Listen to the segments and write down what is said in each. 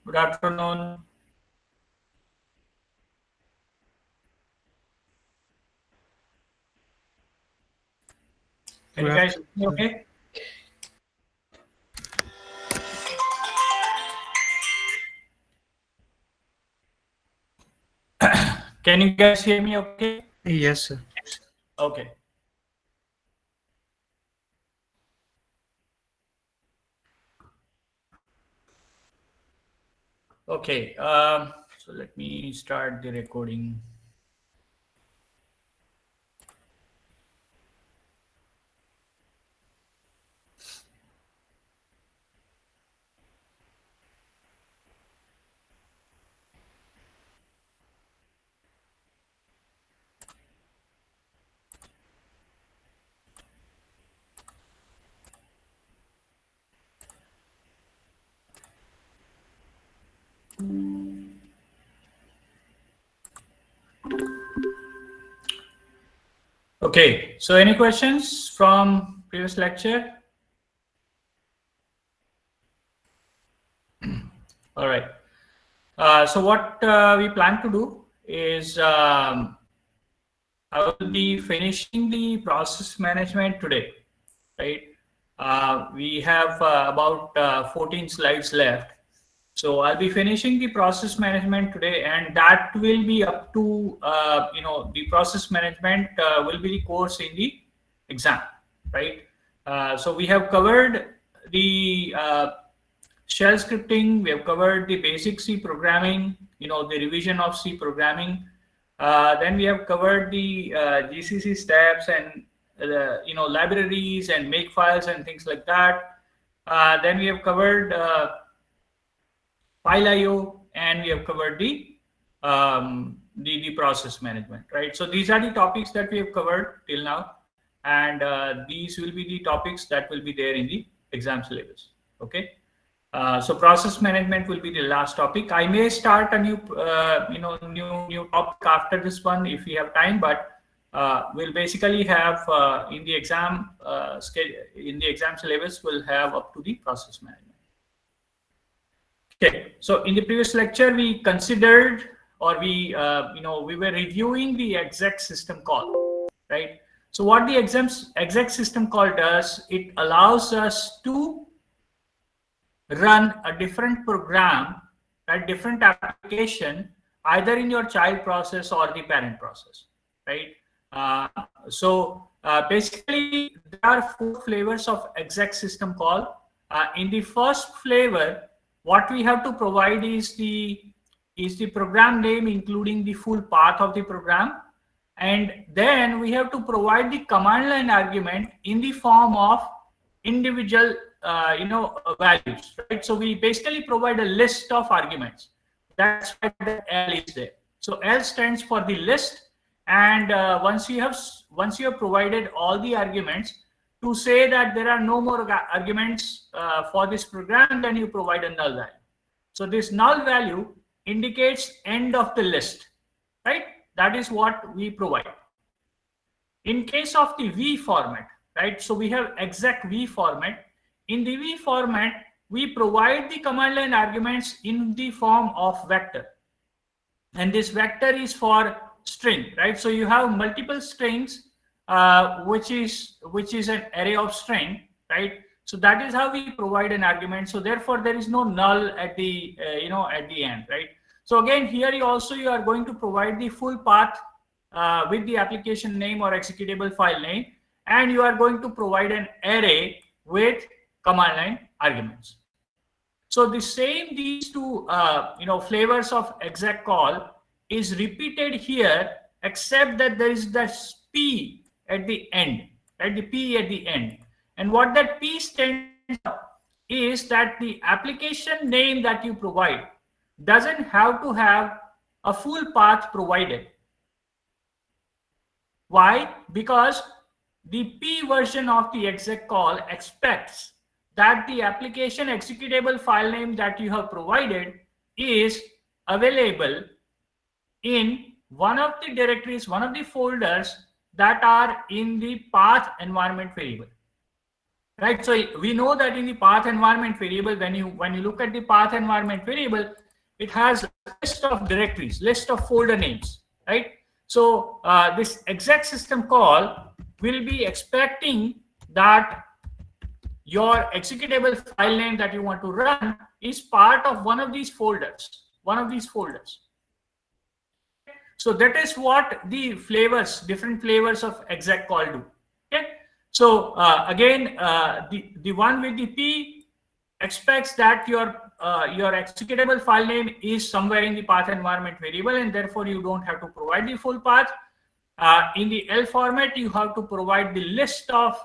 Good afternoon. Can you guys hear me okay? Can you guys hear me okay? Yes, sir. Okay. Okay. So let me start the recording. Okay. So any questions from previous lecture? All right. So what we plan to do is I will be finishing the process management today, right? We have about 14 slides left. So I'll be finishing the process management today, and that will be up to, the process management will be the course in the exam, right? So we have covered the shell scripting, we have covered the basic C programming, the revision of C programming. Then we have covered the GCC steps and libraries and make files and things like that. Then we have covered file IO, and we have covered the process management, right? So these are the topics that we have covered till now, and these will be the topics that will be there in the exam syllabus. Okay. So process management will be the last topic. I may start a new new topic after this one if we have time, but we'll basically have in the exam syllabus we'll have up to the process management. Okay, so in the previous lecture we considered, or we were reviewing the exec system call, right? So what the exec system call does, it allows us to run a different program, right, different application, either in your child process or the parent process, right? Basically there are 4 flavors of exec system call. In the first flavor, what we have to provide is the program name, including the full path of the program, and then we have to provide the command line argument in the form of individual values, right? So we basically provide a list of arguments. That's why the L is there. So L stands for the list, and once you have provided all the arguments, to say that there are no more arguments for this program, then you provide a null value. So this null value indicates end of the list, right? That is what we provide. In case of the V format, right? So we have exec V format. In the V format, we provide the command line arguments in the form of vector, and this vector is for string, right? So you have multiple strings, which is an array of string, right? So that is how we provide an argument. So therefore there is no null at the at the end, right? So again, here you are going to provide the full path with the application name or executable file name, and you are going to provide an array with command line arguments. So these two flavors of exec call is repeated here, except that there is this P at the end, right? The P at the end. And what that P stands for is that the application name that you provide doesn't have to have a full path provided. Why? Because the P version of the exec call expects that the application executable file name that you have provided is available in one of the directories, one of the folders that are in the path environment variable. right? So we know that in the path environment variable, when you look at the path environment variable, it has a list of directories, list of folder names, right? So this exec system call will be expecting that your executable file name that you want to run is part of one of these folders, So that is what the flavors, different flavors of exec call do. Okay. So again, the one with the P expects that your executable file name is somewhere in the path environment variable, and therefore you don't have to provide the full path. In the L format, you have to provide the list of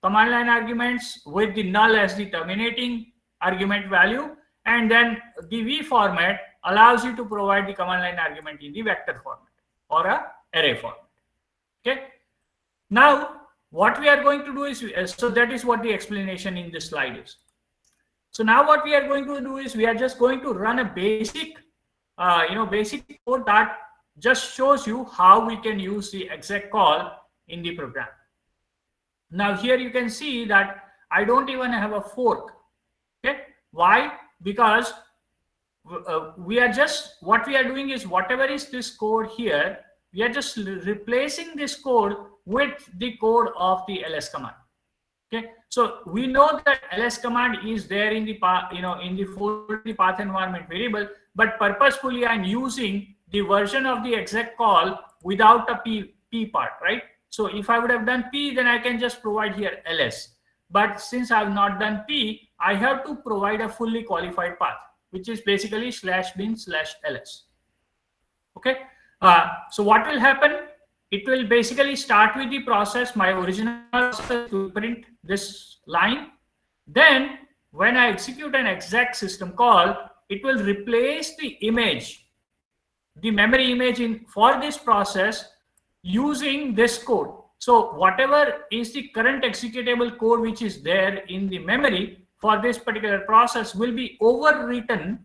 command line arguments with the null as the terminating argument value, and then the V format allows you to provide the command line argument in the vector format or a array format. Okay. Now what we are going to do is, so that is what the explanation in this slide is. So now what we are going to do is we are just going to run a basic basic code that just shows you how we can use the exec call in the program. Now here you can see that I don't even have a fork. Okay. Why? Because we are just, what we are doing is whatever is this code here, we are just replacing this code with the code of the ls command. Okay, so we know that ls command is there in the path, in the folder, the path environment variable, but purposefully I'm using the version of the exec call without a p part, right? So if I would have done p, then I can just provide here ls, but since I have not done p, I have to provide a fully qualified path, which is basically /bin/ls. Okay, so what will happen? It will basically start with the process, my original process, to print this line. Then when I execute an exec system call, it will replace the image, the memory image for this process using this code. So whatever is the current executable code which is there in the memory for this particular process will be overwritten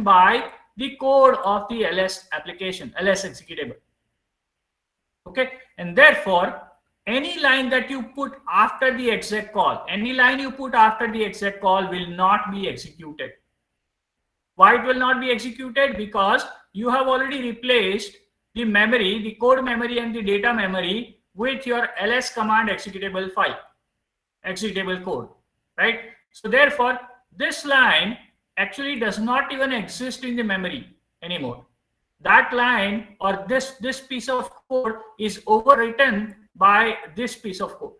by the code of the ls application, ls executable. Okay, and therefore any line that you put after the exec call, will not be executed. Why it will not be executed? Because you have already replaced the memory, the code memory and the data memory with your ls command executable file, executable code, right? So therefore this line actually does not even exist in the memory anymore. That line or this piece of code is overwritten by this piece of code.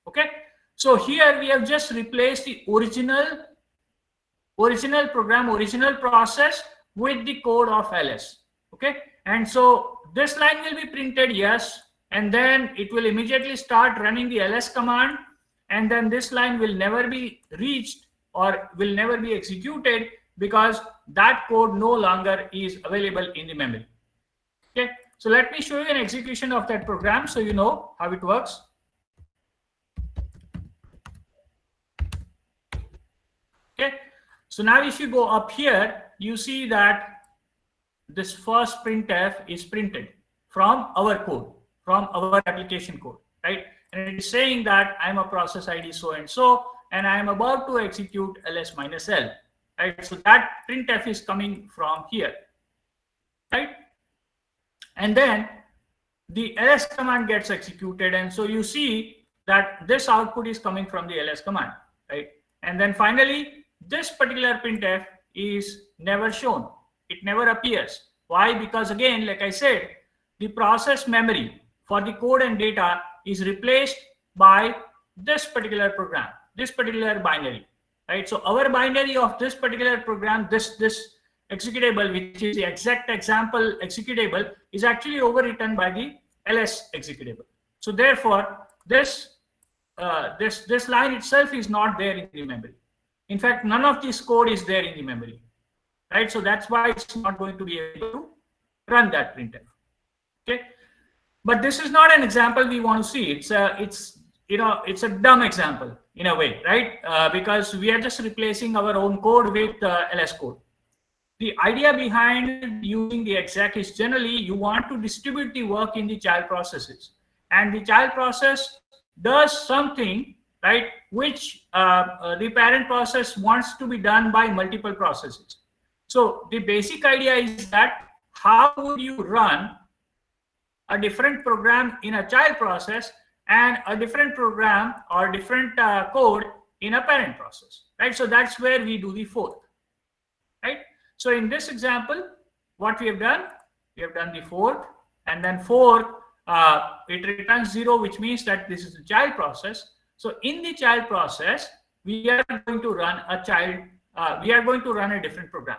Okay, so here we have just replaced the original program, original process with the code of ls. Okay, and so this line will be printed yes, and then it will immediately start running the ls command, and then this line will never be reached or will never be executed because that code no longer is available in the memory. Okay, so let me show you an execution of that program so you know how it works. Okay, so now if you go up here, you see that this first printf is printed from our code, from our application code, right? And it is saying that I'm a process ID so and so, and I am about to execute ls-l, right? So that printf is coming from here, right? And then the ls command gets executed, and so you see that this output is coming from the ls command, right? And then finally this particular printf is never shown, it never appears. Why? Because again, like I said, the process memory for the code and data is replaced by this particular program, this particular binary, right? So our binary of this particular program, this executable, which is the exact example executable, is actually overwritten by the ls executable. So therefore this line itself is not there in the memory. In fact, none of this code is there in the memory, right? So that's why it's not going to be able to run that printf. Okay, but this is not an example we want to see. It's a dumb example in a way, right? Because we are just replacing our own code with ls code. The idea behind using the exec is generally you want to distribute the work in the child processes, and the child process does something right, which the parent process wants to be done by multiple processes. So the basic idea is that how would you run a different program in a child process and a different program or different code in a parent process, right? So that's where we do the fork, right? So in this example, what we have done the fork, and then fork, it returns 0, which means that this is the child process. So in the child process, we are going to run a different program.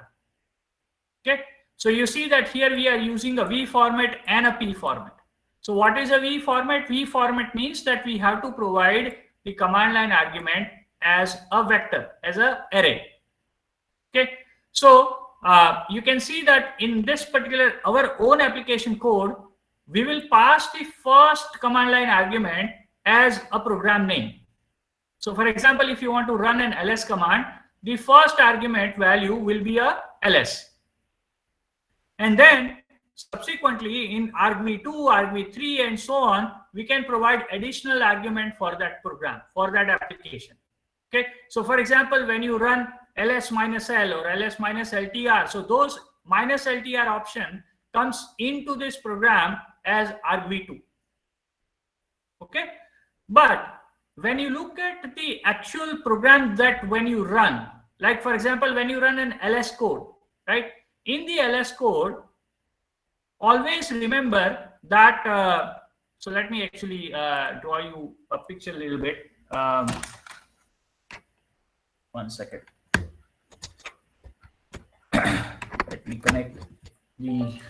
Okay, so you see that here we are using a V format and a P format. So what is a V format? V format means that we have to provide the command line argument as a vector, as an array. Okay, so you can see that in this particular, our own application code, we will pass the first command line argument as a program name. So for example, if you want to run an ls command, the first argument value will be a ls. And then subsequently in argv2, argv3, and so on, we can provide additional argument for that program, for that application. Okay, so for example, when you run ls minus l or ls minus ltr, so those minus ltr option comes into this program as argv2. Okay, but when you look at the actual program that when you run, like for example, when you run an ls code, right? In the ls code, always remember that, so let me actually draw you a picture a little bit. One second. Let me connect the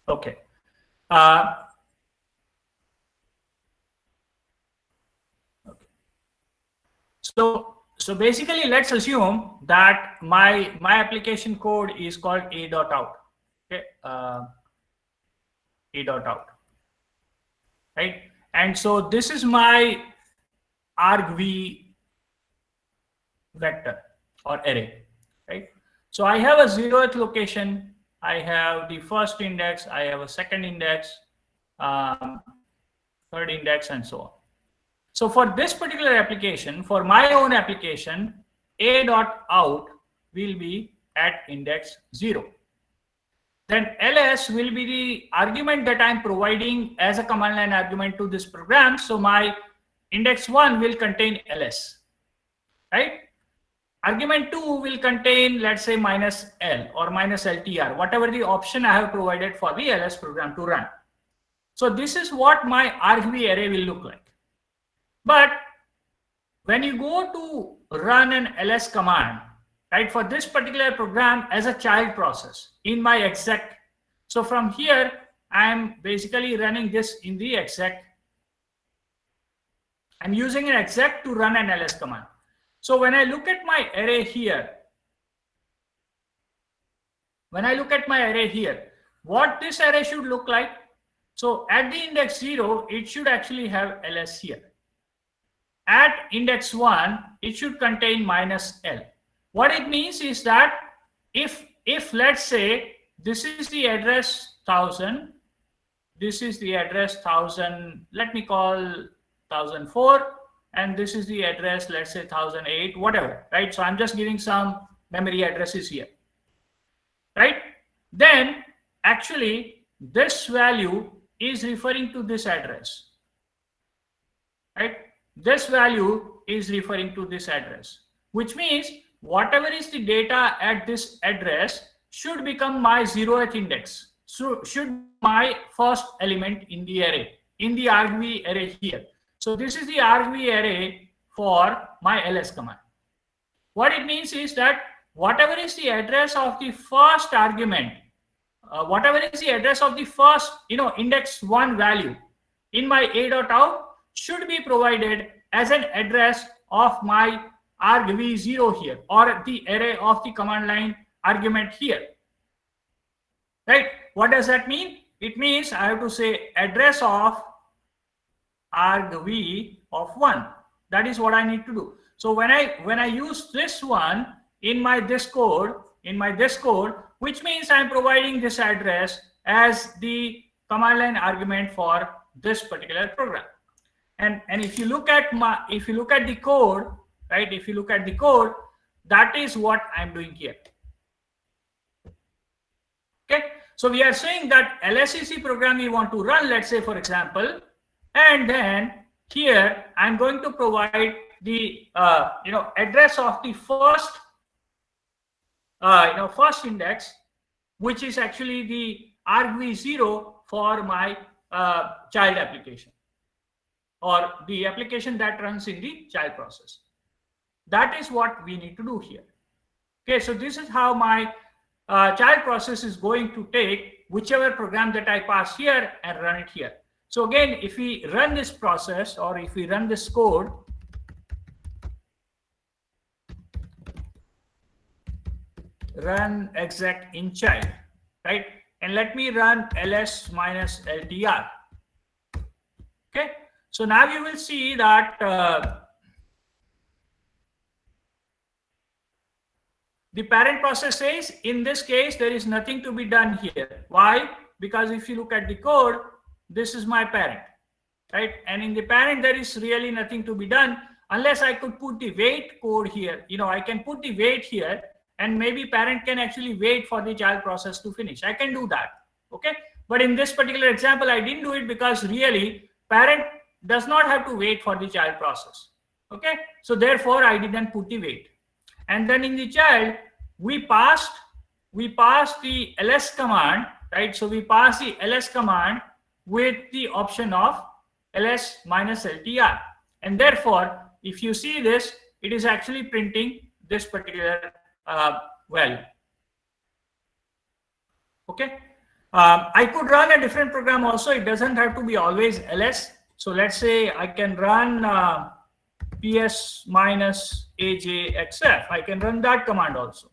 okay. Okay. So basically, let's assume that my application code is called a.out. Okay, a.out, right? And so this is my argv vector or array, right? So I have a 0th location, I have the first index, I have a second index, third index, and so on. So for this particular application, for my own application, a.out will be at index 0. Then ls will be the argument that I'm providing as a command line argument to this program. So my index 1 will contain ls, right? Argument 2 will contain, let's say, minus l or minus ltr, whatever the option I have provided for the ls program to run. So this is what my argv array will look like. But when you go to run an ls command, right, for this particular program as a child process in my exec, so from here I am basically running this in the exec. I'm using an exec to run an ls command. So when I look at my array here, what this array should look like? So at the index 0, it should actually have ls here. At index 1, it should contain minus l. What it means is that if let's say this is the address 1000, this is the address 1000, let me call 1004, and this is the address, let's say 1008, whatever, right? So I'm just giving some memory addresses here, right? Then actually this value is referring to this address, right? This value is referring to this address, which means whatever is the data at this address should become my 0th index. So should be my first element in the array, in the argv array here. So this is the argv array for my ls command. What it means is that whatever is the address of the first argument, whatever is the address of the first, index 1 value in my a.out should be provided as an address of my argv0 here, or the array of the command line argument here, right? What does that mean? It means I have to say address of argv of 1. That is what I need to do. So when I use this one in my this code, which means I'm providing this address as the command line argument for this particular program. And if you look at the code, right? If you look at the code, that is what I'm doing here. Okay, so we are saying that LSCC program we want to run, let's say for example, and then here I'm going to provide the address of the first first index, which is actually the argv0 for my child application, or the application that runs in the child process. That is what we need to do here. Okay, so this is how my child process is going to take whichever program that I pass here and run it here. So again, if we run this process, or if we run this code, run exec in child, right? And let me run ls minus ltr. Okay, so now you will see that the parent process says, in this case, there is nothing to be done here. Why? Because if you look at the code, this is my parent, right? And in the parent, there is really nothing to be done unless I could put the wait code here. I can put the wait here, and maybe parent can actually wait for the child process to finish. I can do that, okay? But in this particular example, I didn't do it because really parent does not have to wait for the child process, okay? So therefore, I didn't put the wait. And then in the child, we passed the ls command, right? So we pass the ls command with the option of ls minus ltr. And therefore, if you see this, it is actually printing this particular value. Okay. I could run a different program also. It doesn't have to be always ls. So let's say I can run ps minus ajxf. I can run that command also.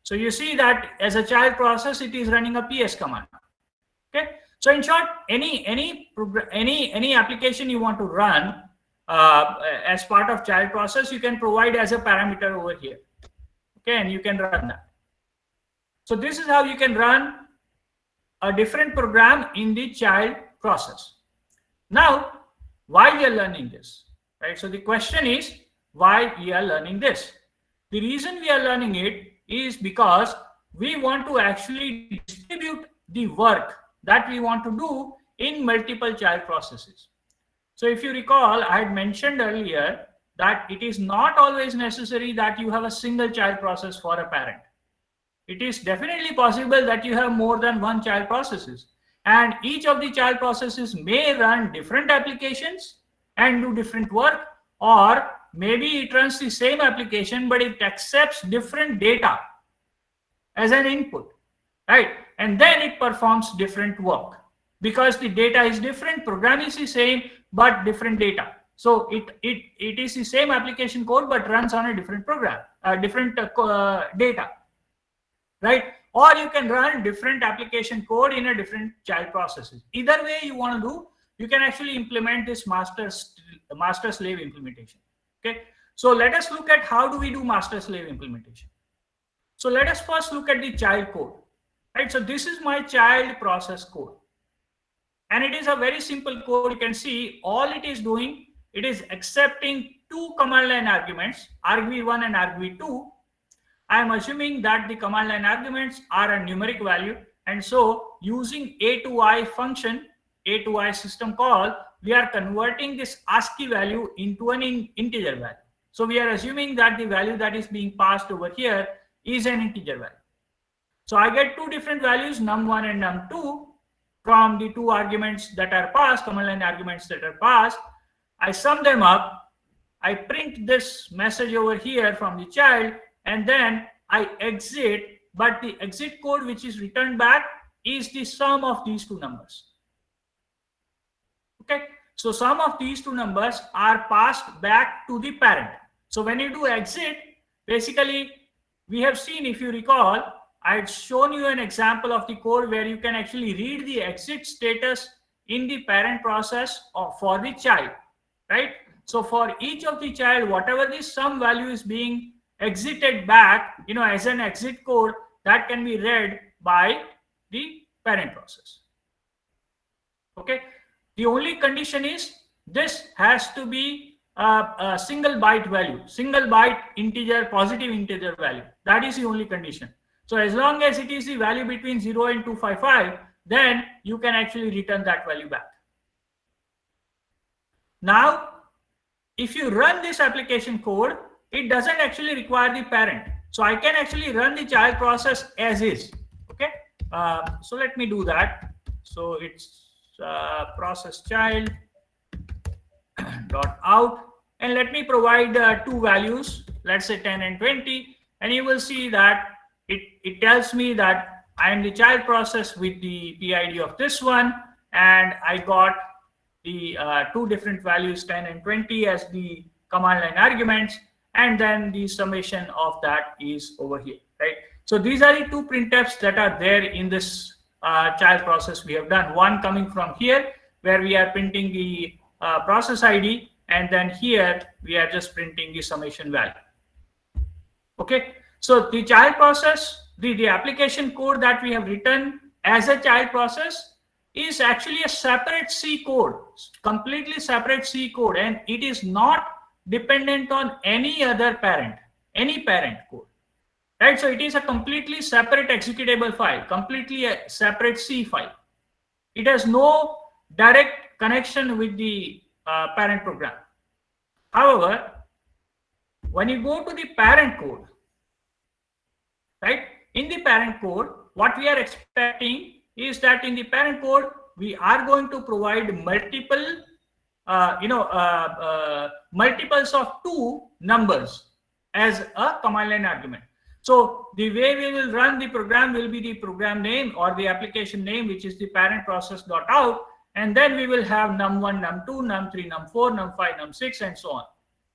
So you see that as a child process, it is running a ps command. Okay. So in short, any application you want to run as part of child process, you can provide as a parameter over here. Okay, and you can run that. So this is how you can run a different program in the child process. Now, why we are learning this, right? So the question is why we are learning this. The reason we are learning it is because we want to actually distribute the work that we want to do in multiple child processes. So if you recall, I had mentioned earlier that it is not always necessary that you have a single child process for a parent. It is definitely possible that you have more than one child processes, and each of the child processes may run different applications and do different work, or maybe it runs the same application but it accepts different data as an input, right? And then it performs different work because the data is different, program is the same but different data. So it is the same application code but runs on a different program, different data, right? Or you can run different application code in a different child processes. Either way you want to do, you can actually implement this master slave implementation. Okay, so let us look at how do we do master slave implementation. So let us first look at the child code, right? So this is my child process code, and it is a very simple code. You can see all it is doing, it is accepting two command line arguments, argv1 and argv2. I am assuming that the command line arguments are a numeric value, and so using A2I function, A2I system call, we are converting this ASCII value into an integer value. So we are assuming that the value that is being passed over here is an integer value. So I get two different values, num1 and num2, from the two arguments that are passed, command line arguments that are passed. I sum them up, I print this message over here from the child, and then I exit, but the exit code which is returned back is the sum of these two numbers. Okay, so sum of these two numbers are passed back to the parent. So when you do exit, basically we have seen, if you recall, I had shown you an example of the code where you can actually read the exit status in the parent process for the child, right? So for each of the child, whatever the sum value is being exited back, as an exit code, that can be read by the parent process. Okay. The only condition is this has to be a single byte value, single byte integer, positive integer value. That is the only condition. So as long as it is the value between 0 and 255, then you can actually return that value back. Now, if you run this application code, it doesn't actually require the parent. So I can actually run the child process as is. Okay. So let me do that. So it's process child dot out, and let me provide two values, let's say 10 and 20, and you will see that it tells me that I am the child process with the PID of this one, and I got the two different values 10 and 20 as the command line arguments, and then the summation of that is over here, right? So these are the two printfs that are there in this child process we have done. One coming from here where we are printing the process ID, and then here we are just printing the summation value. Okay, so the child process, the application code that we have written as a child process is actually a separate C code, completely separate C code, and it is not dependent on any other parent, any parent code. Right, so it is a completely separate executable file, completely a separate C file. It has no direct connection with the parent program. However, when you go to the parent code, right, in the parent code, what we are expecting is that in the parent code, we are going to provide multiple, multiples of two numbers as a command line argument. So the way we will run the program will be the program name or the application name, which is the parent process.out, and then we will have num1, num2, num3, num4, num5, num6, and so on.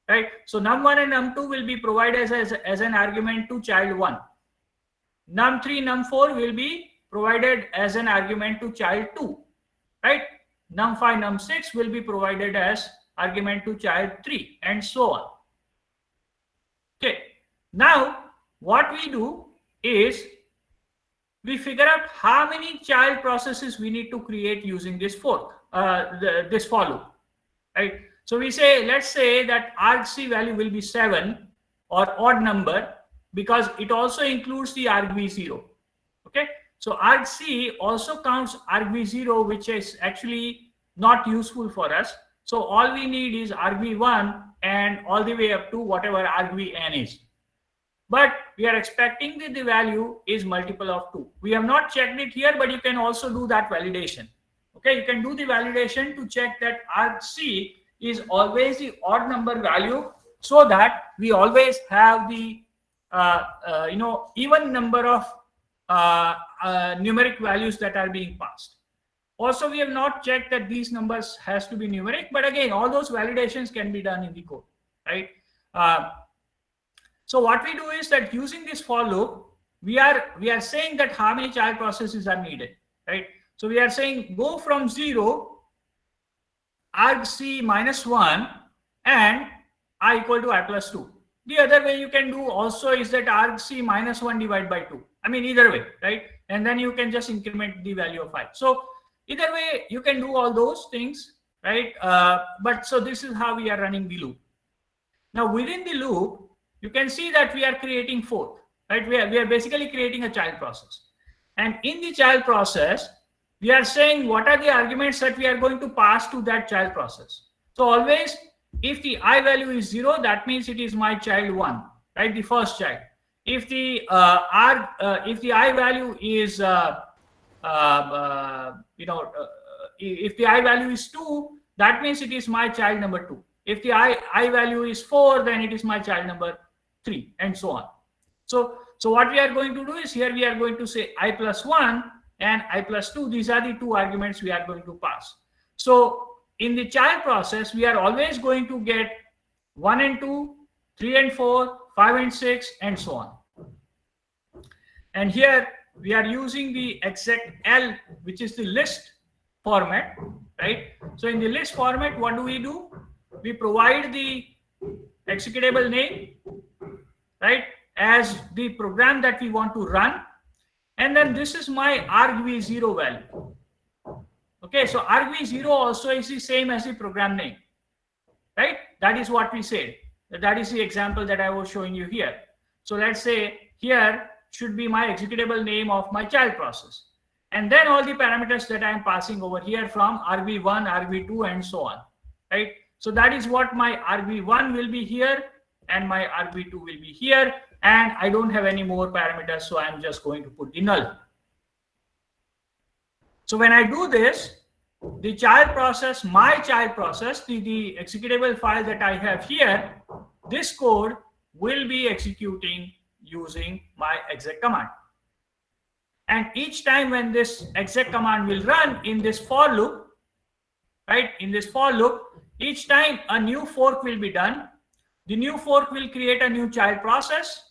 Right? So num1 and num2 will be provided as an argument to child 1. Num3, num4 will be provided as an argument to child 2. Right? Num5, num6 will be provided as argument to child 3, and so on. Okay. Now, what we do is we figure out how many child processes we need to create using this this for loop, right? So we say, let's say that argc value will be 7 or odd number because it also includes the argv0. Okay, so argc also counts argv0, which is actually not useful for us. So all we need is argv1 and all the way up to whatever argvn is. But we are expecting that the value is multiple of 2. We have not checked it here, but you can also do that validation. Okay, you can do the validation to check that argc is always the odd number value, so that we always have the even number of numeric values that are being passed. Also, we have not checked that these numbers has to be numeric, but again, all those validations can be done in the code, right? So what we do is that using this for loop, we are saying that how many child processes are needed, right? So we are saying go from 0, argc minus 1, and I equal to I plus 2. The other way you can do also is that argc minus 1 divided by 2. I mean, either way, right? And then you can just increment the value of I. So either way, you can do all those things, right? But so this is how we are running the loop. Now within the loop, you can see that we are creating forth, right? We are basically creating a child process. And in the child process, we are saying what are the arguments that we are going to pass to that child process. So always, if the I value is 0, that means it is my child 1, right? The first child. If the if the I value is if the I value is 2, that means it is my child number 2. If the I value is 4, then it is my child number 3, and so on. So what we are going to do is here we are going to say I plus 1 and I plus 2. These are the two arguments we are going to pass. So in the child process, we are always going to get 1 and 2, 3 and 4, 5 and 6, and so on. And here we are using the execl, which is the list format, right? So in the list format, what do? we provide the executable name, right, as the program that we want to run. And then this is my argv0 value. Okay, so argv0 also is the same as the program name, right? That is what we said. That is the example that I was showing you here. So let's say here should be my executable name of my child process. And then all the parameters that I am passing over here from argv1, argv2, and so on, right? So that is what my argv1 will be here, and my argv2 will be here, and I don't have any more parameters, so I'm just going to put the null. So when I do this, the child process, my child process, the executable file that I have here, this code will be executing using my exec command. And each time when this exec command will run in this for loop, right, in this for loop, each time a new fork will be done. The new fork will create a new child process,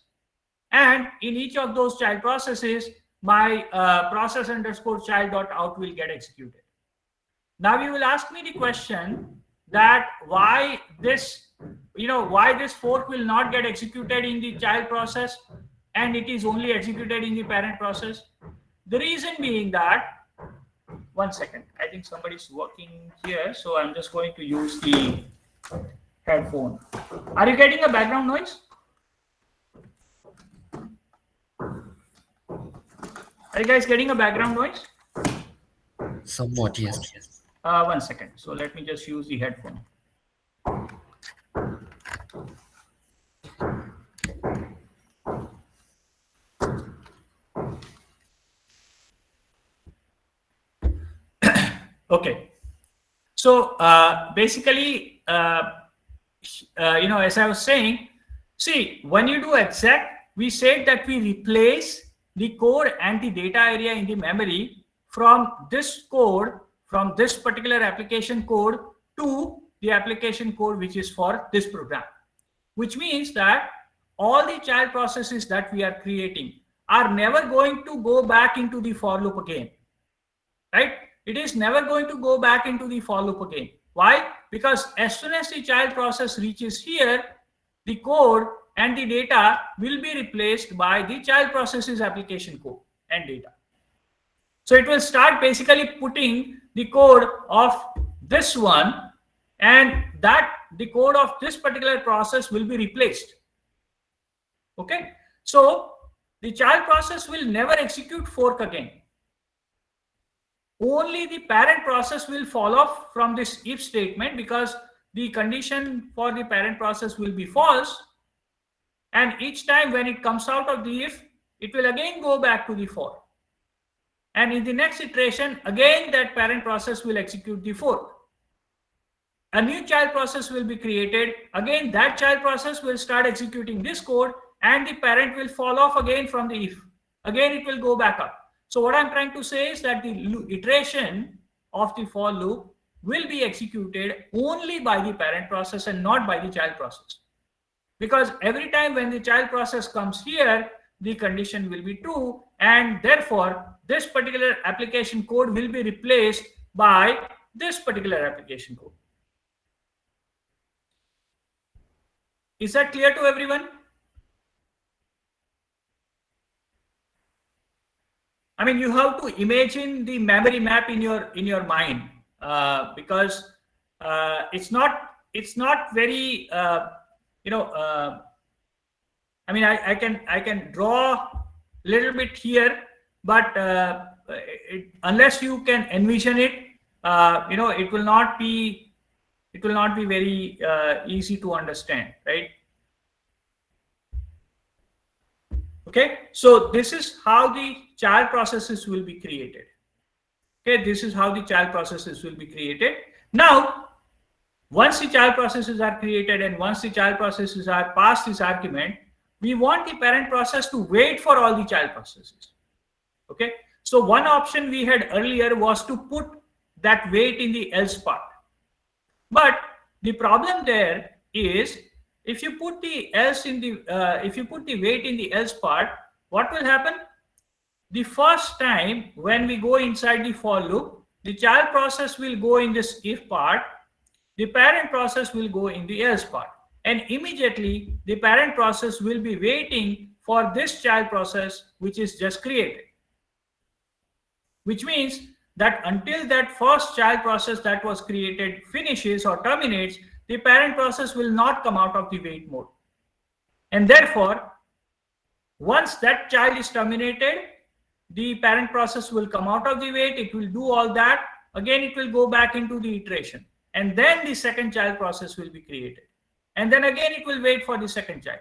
and in each of those child processes, my process underscore child.out will get executed. Now you will ask me the question that why this, why this fork will not get executed in the child process and it is only executed in the parent process. The reason being that, one second, I think somebody's working here, so I'm just going to use the headphone. Are you getting a background noise? Are you guys getting a background noise? Somewhat, yes. One second. So let me just use the headphone. Okay. So basically, as I was saying, see, when you do exec, we said that we replace the code and the data area in the memory from this code, from this particular application code to the application code which is for this program, which means that all the child processes that we are creating are never going to go back into the for loop again, right? It is never going to go back into the for loop again. Why? Because as soon as the child process reaches here, the code and the data will be replaced by the child process's application code and data. So it will start basically putting the code of this one, and that the code of this particular process will be replaced. Okay, so the child process will never execute fork again. Only the parent process will fall off from this if statement, because the condition for the parent process will be false, and each time when it comes out of the if, it will again go back to the for, and in the next iteration again that parent process will execute the fork. A new child process will be created, again that child process will start executing this code, and the parent will fall off again from the if, again it will go back up. So what I'm trying to say is that the iteration of the for loop will be executed only by the parent process and not by the child process, because every time when the child process comes here, the condition will be true, and therefore this particular application code will be replaced by this particular application code. Is that clear to everyone? I mean, you have to imagine the memory map in your mind, because it's not very I mean, I can draw a little bit here, but unless you can envision it, it will not be very easy to understand, right? Okay, so this is how the child processes will be created. Okay, this is how the child processes will be created. Now, once the child processes are created and once the child processes are passed this argument, we want the parent process to wait for all the child processes. Okay, so one option we had earlier was to put that wait in the else part. But the problem there is, if you put the else in the if you put the wait in the else part, what will happen? The first time when we go inside the for loop, the child process will go in this if part, the parent process will go in the else part, and immediately the parent process will be waiting for this child process which is just created, which means that until that first child process that was created finishes or terminates, the parent process will not come out of the wait mode. And therefore, once that child is terminated, the parent process will come out of the wait, it will do all that, again it will go back into the iteration, and then the second child process will be created. And then again it will wait for the second child.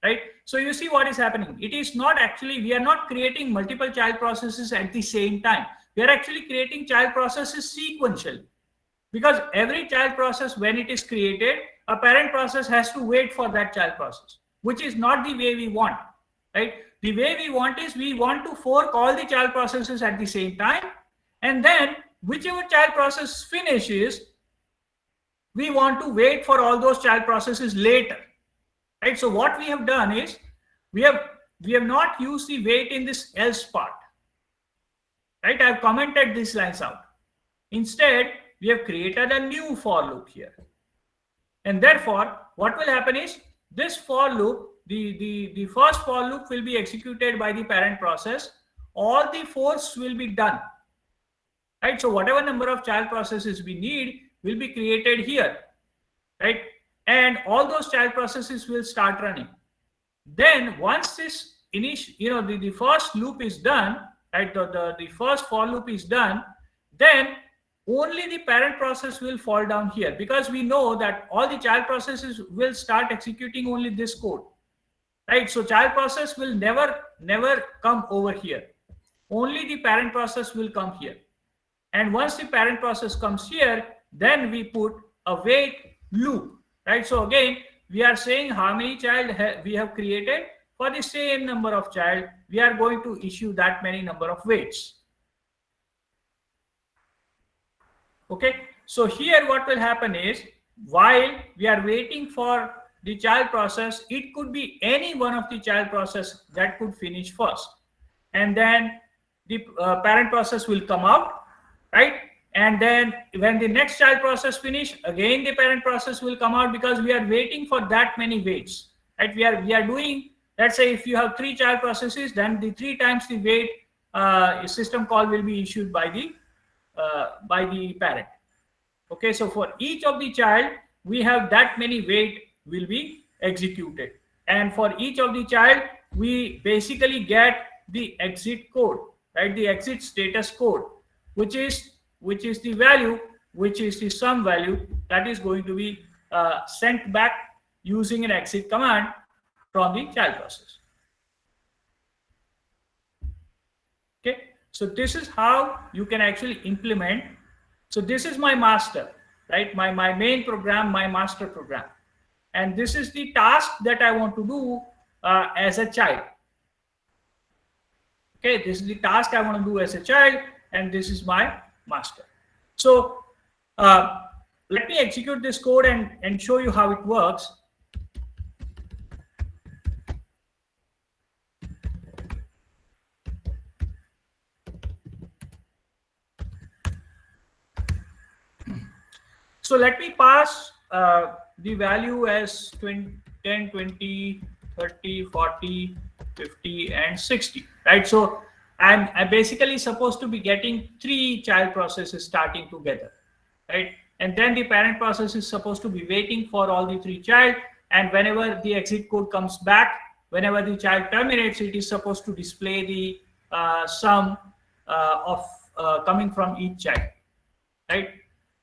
Right? So you see what is happening. It is not actually, we are not creating multiple child processes at the same time. We are actually creating child processes sequentially. Because every child process, when it is created, a parent process has to wait for that child process, which is not the way we want. Right? The way we want is we want to fork all the child processes at the same time, and then whichever child process finishes, we want to wait for all those child processes later. Right? So what we have done is we have not used the wait in this else part. Right? I have commented these lines out. Instead, we have created a new for loop here. And therefore, what will happen is this for loop, the first for loop will be executed by the parent process. All the forks will be done. Right? So whatever number of child processes we need will be created here. Right? And all those child processes will start running. Then once this the first loop is done, right, the first for loop is done, then only the parent process will fall down here, because we know that all the child processes will start executing only this code. Right? So child process will never come over here. Only the parent process will come here. And once the parent process comes here, then we put a wait loop. Right? So again, we are saying how many child we have created. For the same number of child, we are going to issue that many number of waits. Okay. So here what will happen is, while we are waiting for the child process, it could be any one of the child process that could finish first. And then the parent process will come out, right? And then when the next child process finish, again the parent process will come out, because we are waiting for that many waits. Right? We are doing, let's say if you have 3 child processes, then the 3 times the wait system call will be issued by the parent. Okay, so for each of the child, we have that many wait will be executed. And for each of the child, we basically get the exit code, right? The exit status code, which is the value, which is the sum value that is going to be sent back using an exit command from the child process. Okay, so this is how you can actually implement. So this is my master, right? My main program, my master program. And this is the task that I want to do as a child. Okay, this is the task I want to do as a child, and this is my master. So let me execute this code and show you how it works. So let me pass the value as 10, 20, 30, 40, 50, and 60, right? So I'm basically supposed to be getting 3 child processes starting together, right? And then the parent process is supposed to be waiting for all the 3 child, and whenever the exit code comes back, whenever the child terminates, it is supposed to display the sum of coming from each child, right?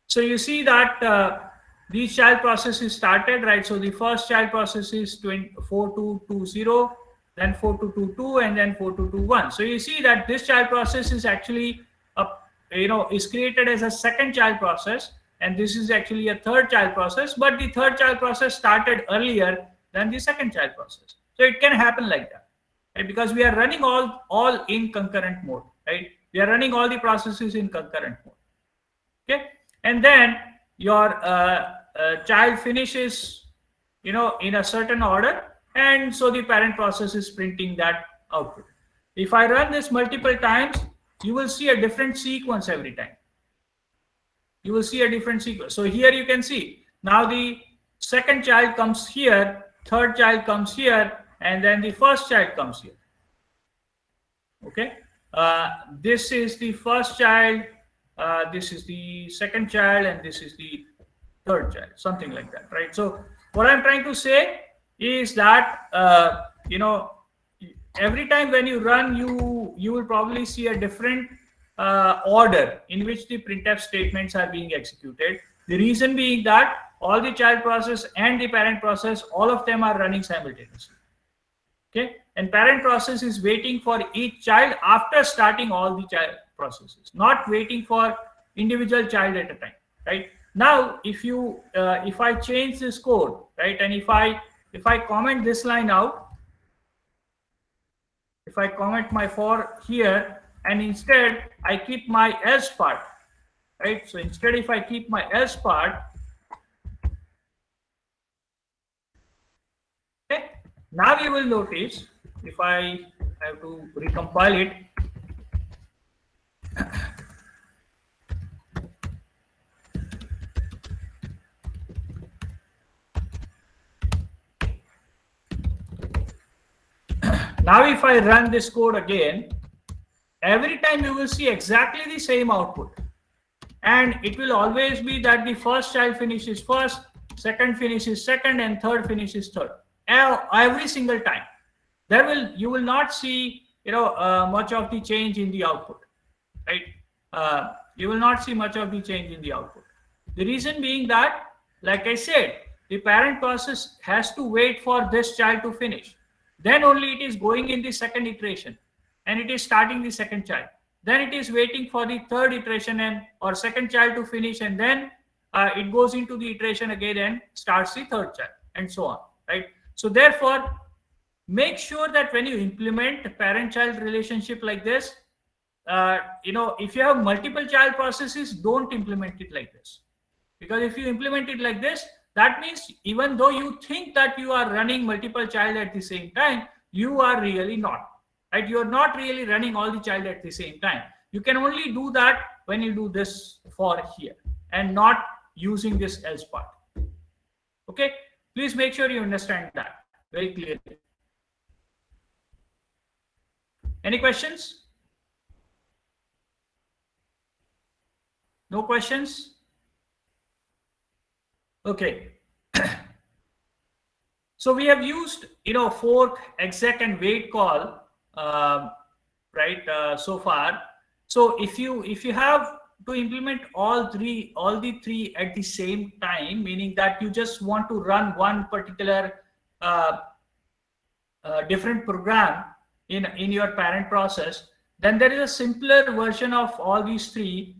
So you see that these child processes started, right? So the first child process is 4220, then 4222, and then 4221. So you see that this child process is actually is created as a second child process, and this is actually a third child process, but the third child process started earlier than the second child process. So it can happen like that, right? Because we are running all in concurrent mode, right? We are running all the processes in concurrent mode. Okay, and then your child finishes, in a certain order, and so the parent process is printing that output. If I run this multiple times, you will see a different sequence every time. you will see a different sequence. So here you can see now the second child comes here, third child comes here, and then the first child comes here. Okay, this is the first child, this is the second child, and this is the third child, something like that, right? So what I'm trying to say is that every time when you run, you will probably see a different order in which the printf statements are being executed. The reason being that all the child process and the parent process, all of them are running simultaneously. Okay, and parent process is waiting for each child after starting all the child processes, not waiting for individual child at a time, right? Now if you if I change this code, right, and if I comment this line out, if I comment my for here, and instead I keep my else part, right? So instead, if I keep my else part, okay, now you will notice, if I have to recompile it, now if I run this code again, every time you will see exactly the same output, and it will always be that the first child finishes first, second finishes second, and third finishes third, every single time. You will not see much of the change in the output, right? You will not see much of the change in the output. The reason being that, like I said, the parent process has to wait for this child to finish, then only it is going in the second iteration and it is starting the second child, then it is waiting for the third iteration and or second child to finish, and then it goes into the iteration again and starts the third child, and so on, right? So therefore, make sure that when you implement a parent-child relationship like this, if you have multiple child processes, don't implement it like this. Because if you implement it like this, that means even though you think that you are running multiple child at the same time, you are really not, right? You are not really running all the child at the same time. You can only do that when you do this for here and not using this else part. Okay, please make sure you understand that very clearly. Any questions? No questions? Okay. So we have used, fork, exec, and wait call, right, so far. So if you have to implement all the three at the same time, meaning that you just want to run one particular different program in your parent process, then there is a simpler version of all these three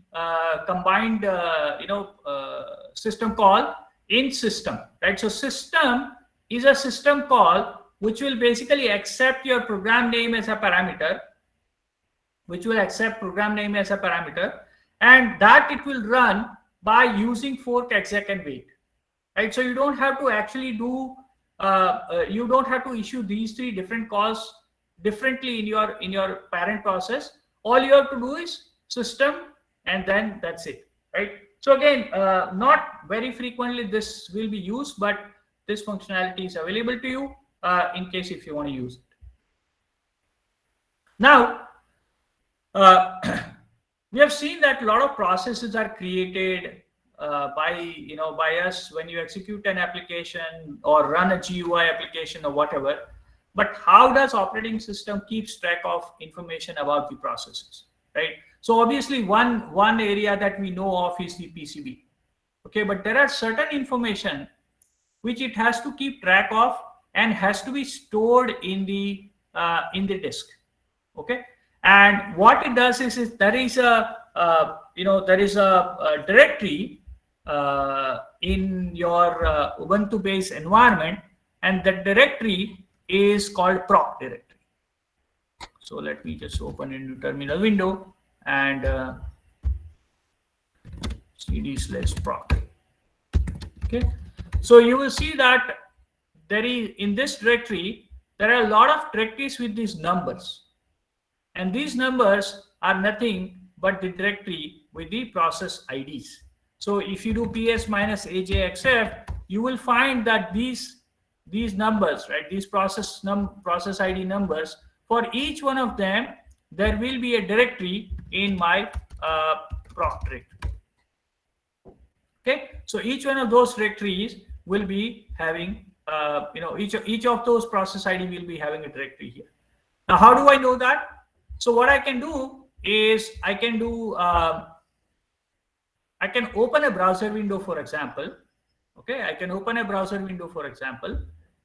combined system call in system, right? So system is a system call which will basically accept your program name as a parameter, and that it will run by using fork, exec, and wait, right? So you don't have to actually do you don't have to issue these three different calls differently in your parent process. All you have to do is system, and then that's it, right? So again, not very frequently this will be used, but this functionality is available to you in case if you want to use it. Now, we have seen that a lot of processes are created by us when you execute an application or run a GUI application or whatever. But how does operating system keeps track of information about the processes, right? So obviously one area that we know of is the PCB. Okay, but there are certain information which it has to keep track of and has to be stored in the disk. Okay, and what it does is there is a directory in your Ubuntu based environment, and that directory is called proc directory. So let me just open a new terminal window and cd/proc. Okay, so you will see that there is in this directory there are a lot of directories with these numbers, and these numbers are nothing but the directory with the process IDs. So if you do ps minus ajxf, you will find that these numbers, right, these process id numbers, for each one of them there will be a directory in my proc directory. Okay, so each one of those directories will be having each of those process id will be having a directory here. Now how do I know that? So what I can do is I can open a browser window, for example. Okay, I can open a browser window, for example,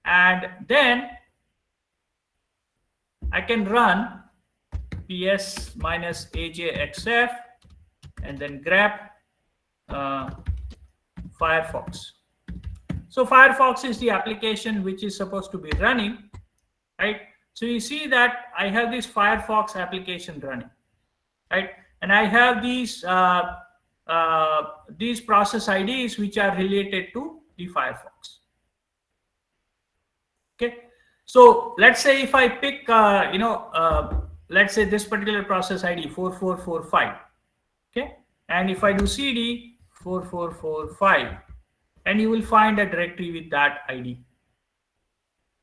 and then I can run ps minus ajxf and then grep Firefox. So Firefox is the application which is supposed to be running, right? So you see that I have this Firefox application running, right? And I have these process IDs which are related to the Firefox. Okay, so let's say if I pick, let's say this particular process ID 4445. Okay, and if I do cd 4445, and you will find a directory with that ID.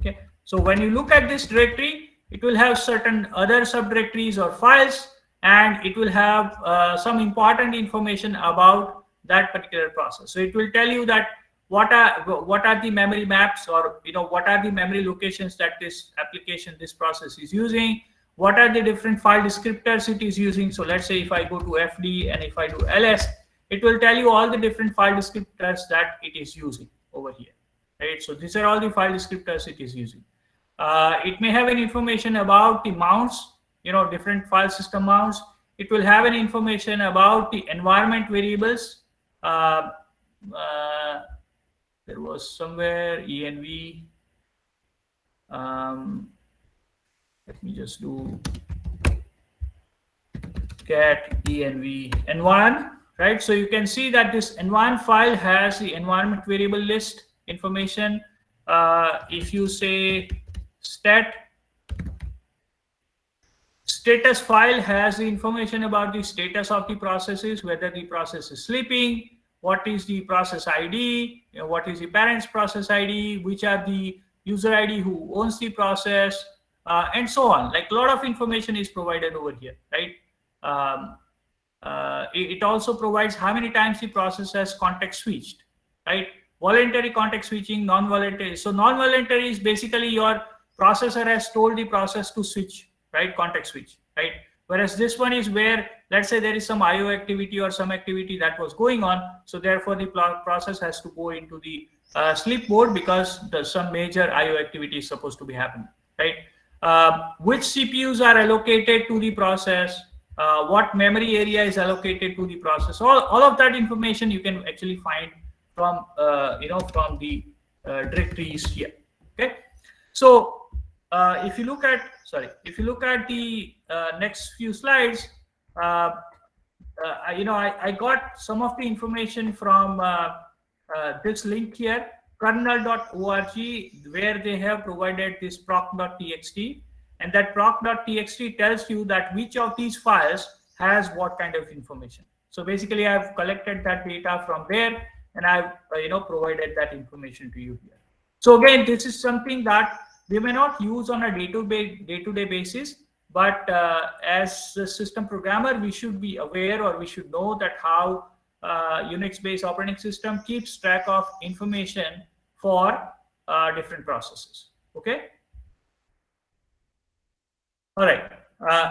Okay, so when you look at this directory, it will have certain other subdirectories or files, and it will have some important information about that particular process. So it will tell you that what are the memory maps, or what are the memory locations that this application, this process is using, what are the different file descriptors it is using. So let's say if I go to fd and if I do ls, it will tell you all the different file descriptors that it is using over here, right? So these are all the file descriptors it is using. It may have an information about the mounts, different file system mounts. It will have an information about the environment variables. There was somewhere env. Let me just do get env environment, right? So you can see that this environment file has the environment variable list information. If you say status file has the information about the status of the processes, whether the process is sleeping, what is the process ID, what is the parent's process ID, which are the user ID who owns the process, and so on. Like a lot of information is provided over here, right? It also provides how many times the process has context switched, right? Voluntary context switching, non-voluntary. So non-voluntary is basically your processor has told the process to switch, right? Context switch, right? Whereas this one is where, let's say there is some IO activity or some activity that was going on. So therefore the process has to go into the sleep mode because some major IO activity is supposed to be happening, right? Which CPUs are allocated to the process, what memory area is allocated to the process. All of that information you can actually find from from the directories here. Okay, so if you look at the next few slides, I got some of the information from this link here, kernel.org, where they have provided this proc.txt, and that proc.txt tells you that which of these files has what kind of information. So basically I've collected that data from there, and I've provided that information to you here. So again, this is something that we may not use on a day-to-day basis, but as a system programmer, we should be aware, or we should know that how Unix-based operating system keeps track of information for different processes. Okay. All right.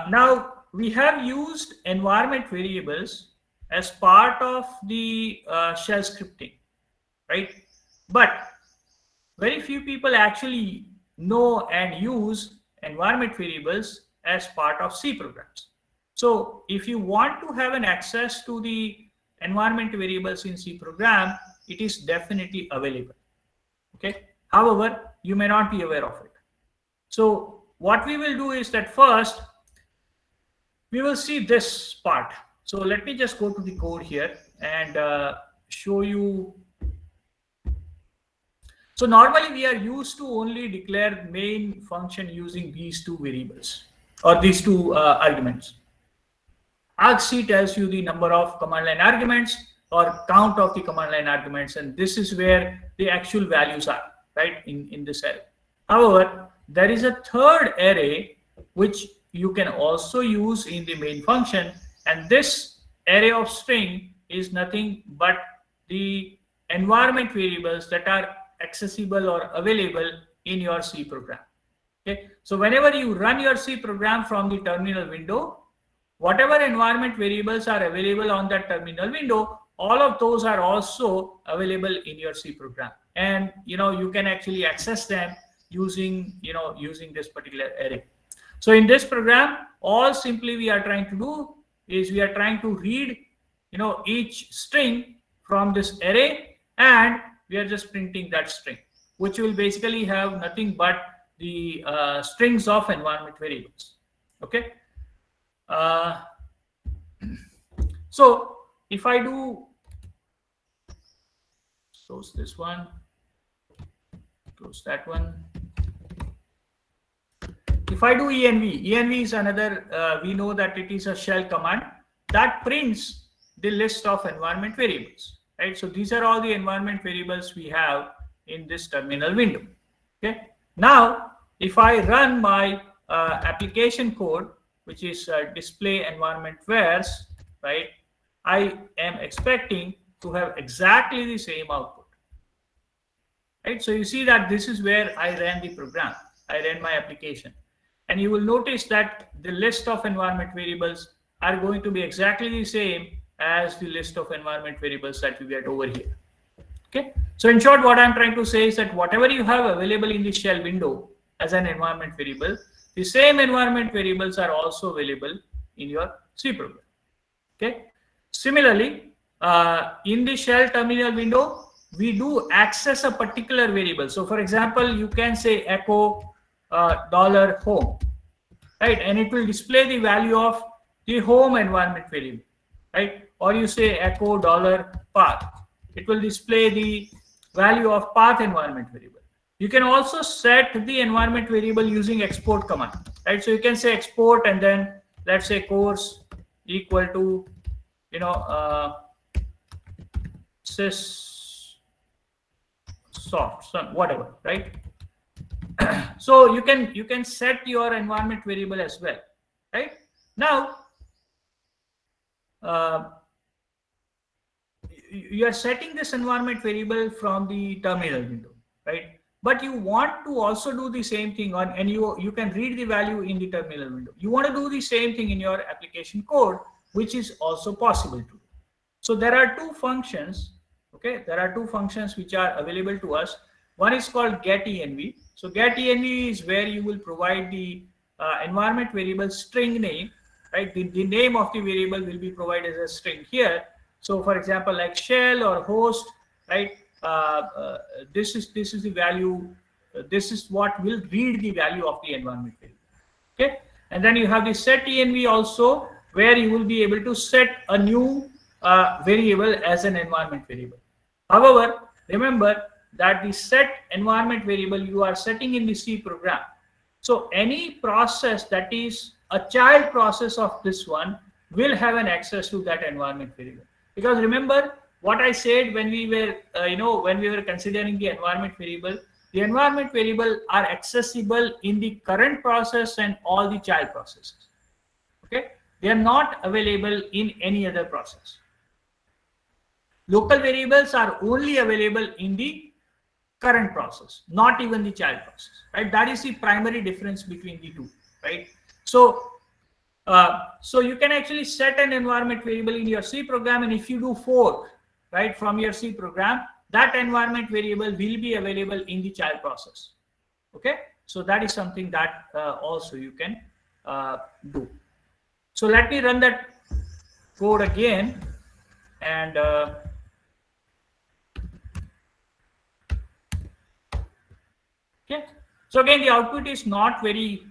Now we have used environment variables as part of the shell scripting, right? But very few people actually know and use environment variables as part of C programs. So if you want to have an access to the environment variables in C program, it is definitely available. Okay. However, you may not be aware of it. So what we will do is that first we will see this part. So let me just go to the code here and show you. So normally we are used to only declare main function using these two variables or these two arguments. Argc tells you the number of command line arguments, or count of the command line arguments, and this is where the actual values are, right, in this array. However, there is a third array which you can also use in the main function, and this array of string is nothing but the environment variables that are accessible or available in your C program. Okay, so whenever you run your C program from the terminal window, whatever environment variables are available on that terminal window, all of those are also available in your C program, and you can actually access them using using this particular array. So in this program, all simply we are trying to do is we are trying to read each string from this array, and we are just printing that string, which will basically have nothing but the strings of environment variables. Okay. So if I do close this one, close that one. If I do env is another, we know that it is a shell command that prints the list of environment variables, right? So these are all the environment variables we have in this terminal window. Okay. Now, if I run my application code, which is display environment varies, right, I am expecting to have exactly the same output, right? So you see that this is where I ran the program. I ran my application, and you will notice that the list of environment variables are going to be exactly the same as the list of environment variables that you get over here. Okay. So in short, what I'm trying to say is that whatever you have available in the shell window as an environment variable, the same environment variables are also available in your C program. Okay. Similarly, in the shell terminal window, we do access a particular variable. So for example, you can say echo $home, right, and it will display the value of the home environment variable, right? Or you say echo $path, it will display the value of path environment variable. You can also set the environment variable using export command, right? So you can say export, and then let's say course equal to sys soft, whatever, right? So you can set your environment variable as well, right? Now you are setting this environment variable from the terminal window, right? But you want to also do the same thing and you can read the value in the terminal window. You want to do the same thing in your application code, which is also possible to do. So there are two functions. Okay, there are two functions which are available to us. One is called getEnv. So getEnv is where you will provide the environment variable string name, right? The name of the variable will be provided as a string here. So for example, like shell or host, right? This is the value. This is what will read the value of the environment variable. Okay, and then you have the setEnv also, where you will be able to set a new variable as an environment variable. However, remember that the set environment variable you are setting in the C program. So any process that is a child process of this one will have an access to that environment variable. Because remember what I said when we were, when we were considering the environment variable are accessible in the current process and all the child processes. Okay, they are not available in any other process. Local variables are only available in the current process, not even the child process, right? That is the primary difference between the two, right? So so you can actually set an environment variable in your C program, and if you do fork, right, from your C program, that environment variable will be available in the child process. Okay, so that is something that also you can do. So let me run that code again, and okay, so again the output is not very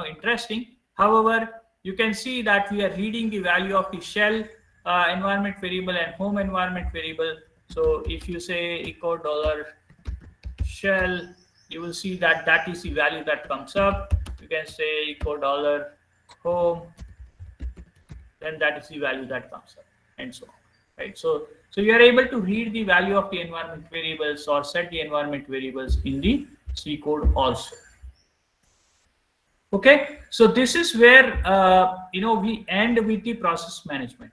interesting. However, you can see that we are reading the value of the shell environment variable and home environment variable. So if you say echo $shell, you will see that that is the value that comes up. You can say echo $home, then that is the value that comes up, and so on, right? So you are able to read the value of the environment variables or set the environment variables in the C code also. Okay, so this is where we end with the process management.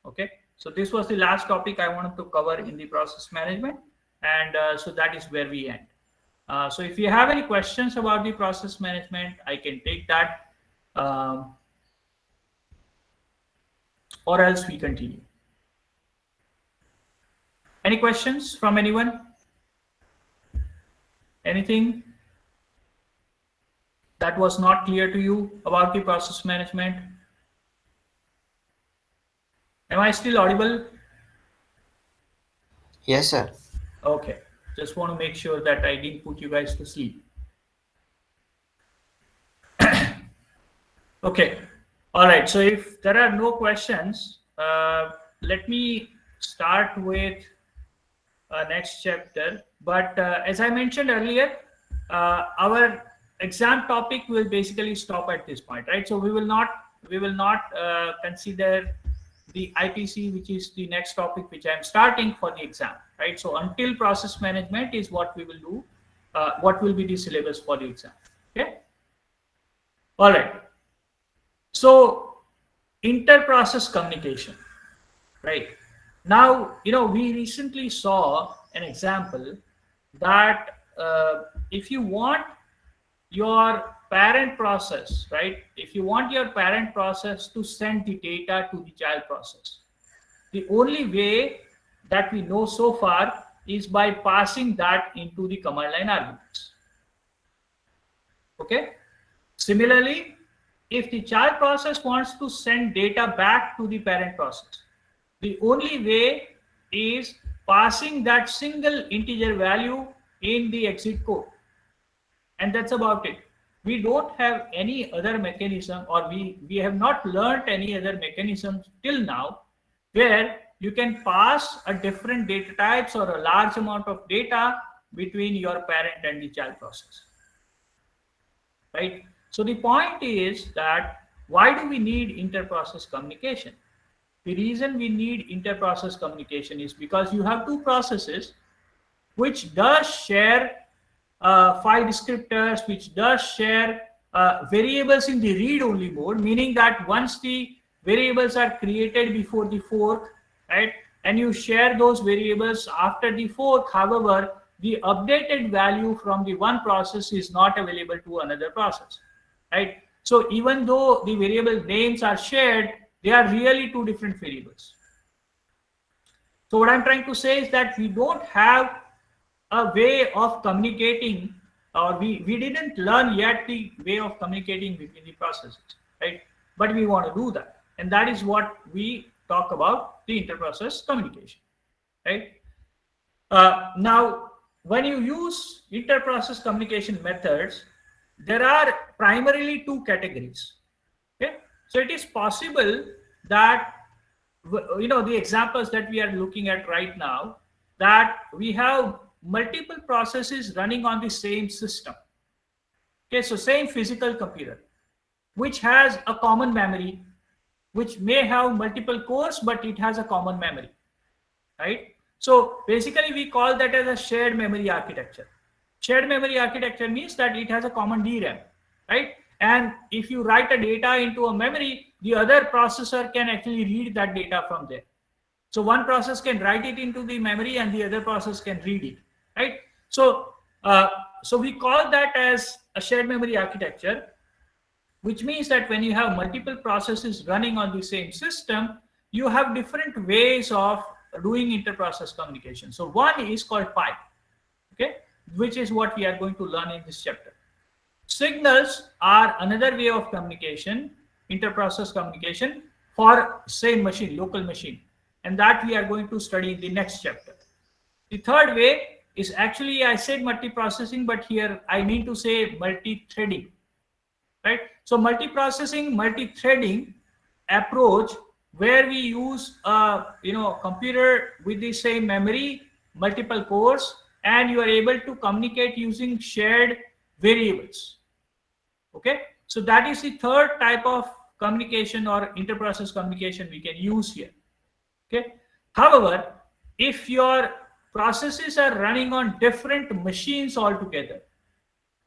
Okay, so this was the last topic I wanted to cover in the process management, and so that is where we end. So if you have any questions about the process management, I can take that, or else we continue. Any questions from anyone? Anything that was not clear to you about the process management? Am I still audible? Yes, sir. Okay, just want to make sure that I didn't put you guys to sleep. Okay, all right. So if there are no questions, let me start with next chapter. But as I mentioned earlier, our exam topic will basically stop at this point, right? So we will not consider the ITC, which is the next topic which I'm starting for the exam, right? So until process management is what we will do, what will be the syllabus for the exam. Okay. All right. So inter-process communication, right? Now, we recently saw an example that if you want your parent process, right? If you want your parent process to send the data to the child process, the only way that we know so far is by passing that into the command line arguments. Okay. Similarly, if the child process wants to send data back to the parent process, the only way is passing that single integer value in the exit code. And that's about it. We don't have any other mechanism, or we have not learned any other mechanism till now where you can pass a different data types or a large amount of data between your parent and the child process, right? So the point is that why do we need inter-process communication? The reason we need inter-process communication is because you have two processes which does share file descriptors, which does share variables in the read-only mode, meaning that once the variables are created before the fork, right, and you share those variables after the fork, however, the updated value from the one process is not available to another process, right? So even though the variable names are shared, they are really two different variables. So what I'm trying to say is that we don't have a way of communicating, or we didn't learn yet the way of communicating between the processes, right? But we want to do that. And that is what we talk about, the inter-process communication, right? Now, when you use inter-process communication methods, there are primarily two categories. Okay, so it is possible that the examples that we are looking at right now, that we have multiple processes running on the same system. Okay, so same physical computer, which has a common memory, which may have multiple cores, but it has a common memory, right? So basically we call that as a shared memory architecture. Shared memory architecture means that it has a common DRAM, right? And if you write a data into a memory, the other processor can actually read that data from there. So one process can write it into the memory and the other process can read it, right? So we call that as a shared memory architecture, which means that when you have multiple processes running on the same system, you have different ways of doing inter-process communication. So one is called pipe, okay, which is what we are going to learn in this chapter. Signals are another way of communication, inter-process communication for same machine, local machine, and that we are going to study in the next chapter. The third way is actually, I said multiprocessing, but here I mean to say multi-threading, right? So multiprocessing, multi-threading approach where we use a computer with the same memory, multiple cores, and you are able to communicate using shared variables. Okay, so that is the third type of communication or inter-process communication we can use here. Okay, However, if your processes are running on different machines altogether,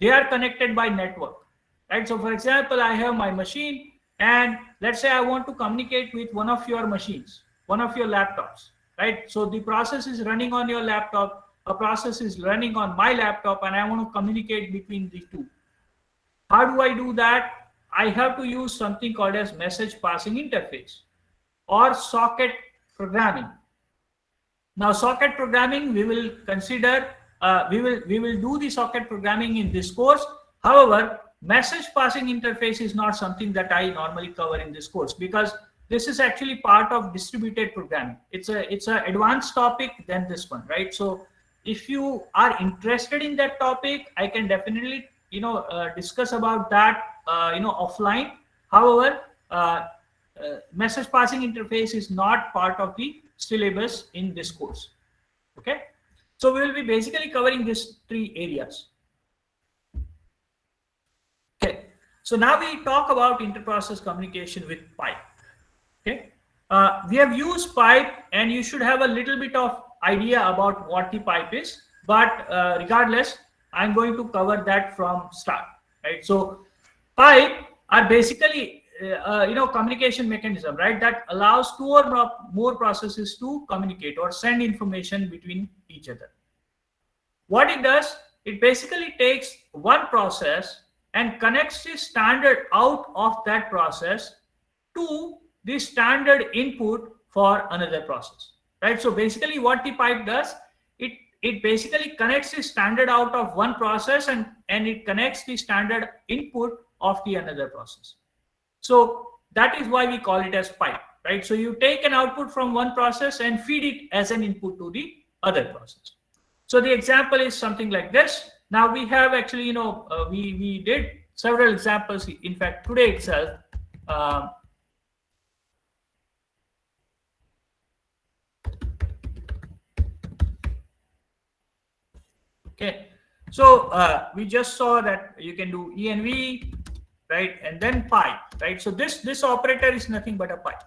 they are connected by network, right? So for example, I have my machine, and let's say I want to communicate with one of your machines, one of your laptops, right? So the process is running on your laptop, a process is running on my laptop, and I want to communicate between the two. How do I do that? I have to use something called as message passing interface or socket programming. Now, socket programming, we will consider, we will do the socket programming in this course. However, message passing interface is not something that I normally cover in this course, because this is actually part of distributed programming. It's a advanced topic than this one, right? So if you are interested in that topic, I can definitely discuss about that offline. However, message passing interface is not part of the syllabus in this course. Okay, so we will be basically covering these three areas. Okay, so now we talk about interprocess communication with pipe. Okay, we have used pipe, and you should have a little bit of idea about what the pipe is, but regardless, I'm going to cover that from start, right? So pipe are basically communication mechanism, right, that allows two or more processes to communicate or send information between each other. What it does, it basically takes one process and connects the standard out of that process to the standard input for another process, right? So basically what the pipe does, it basically connects the standard out of one process, and it connects the standard input of the another process. So that is why we call it as pipe, right? So you take an output from one process and feed it as an input to the other process. So the example is something like this. Now we have actually, we did several examples. In fact, today itself, okay. So we just saw that you can do env, right, and then pipe, right? So this operator is nothing but a pipe,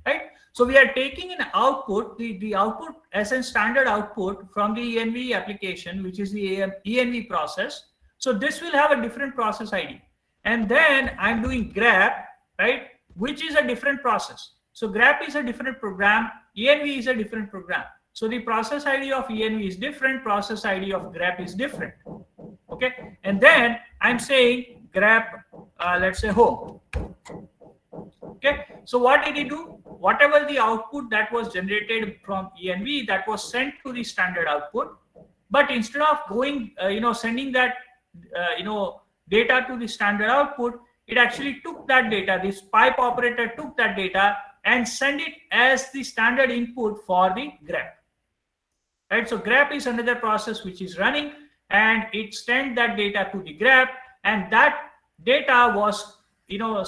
right? So we are taking an output, the output as a standard output from the env application, which is the env process. So this will have a different process ID, and then I'm doing grep, right, which is a different process. So grep is a different program, env is a different program. So the process ID of env is different, process ID of grep is different. Okay, and then I'm saying grep, let's say home. Okay, so what did he do? Whatever the output that was generated from env, that was sent to the standard output, but instead of going sending that data to the standard output, it actually took that data. This pipe operator took that data and sent it as the standard input for the grep, right? So grep is another process which is running, and it sent that data to the grep, and that data was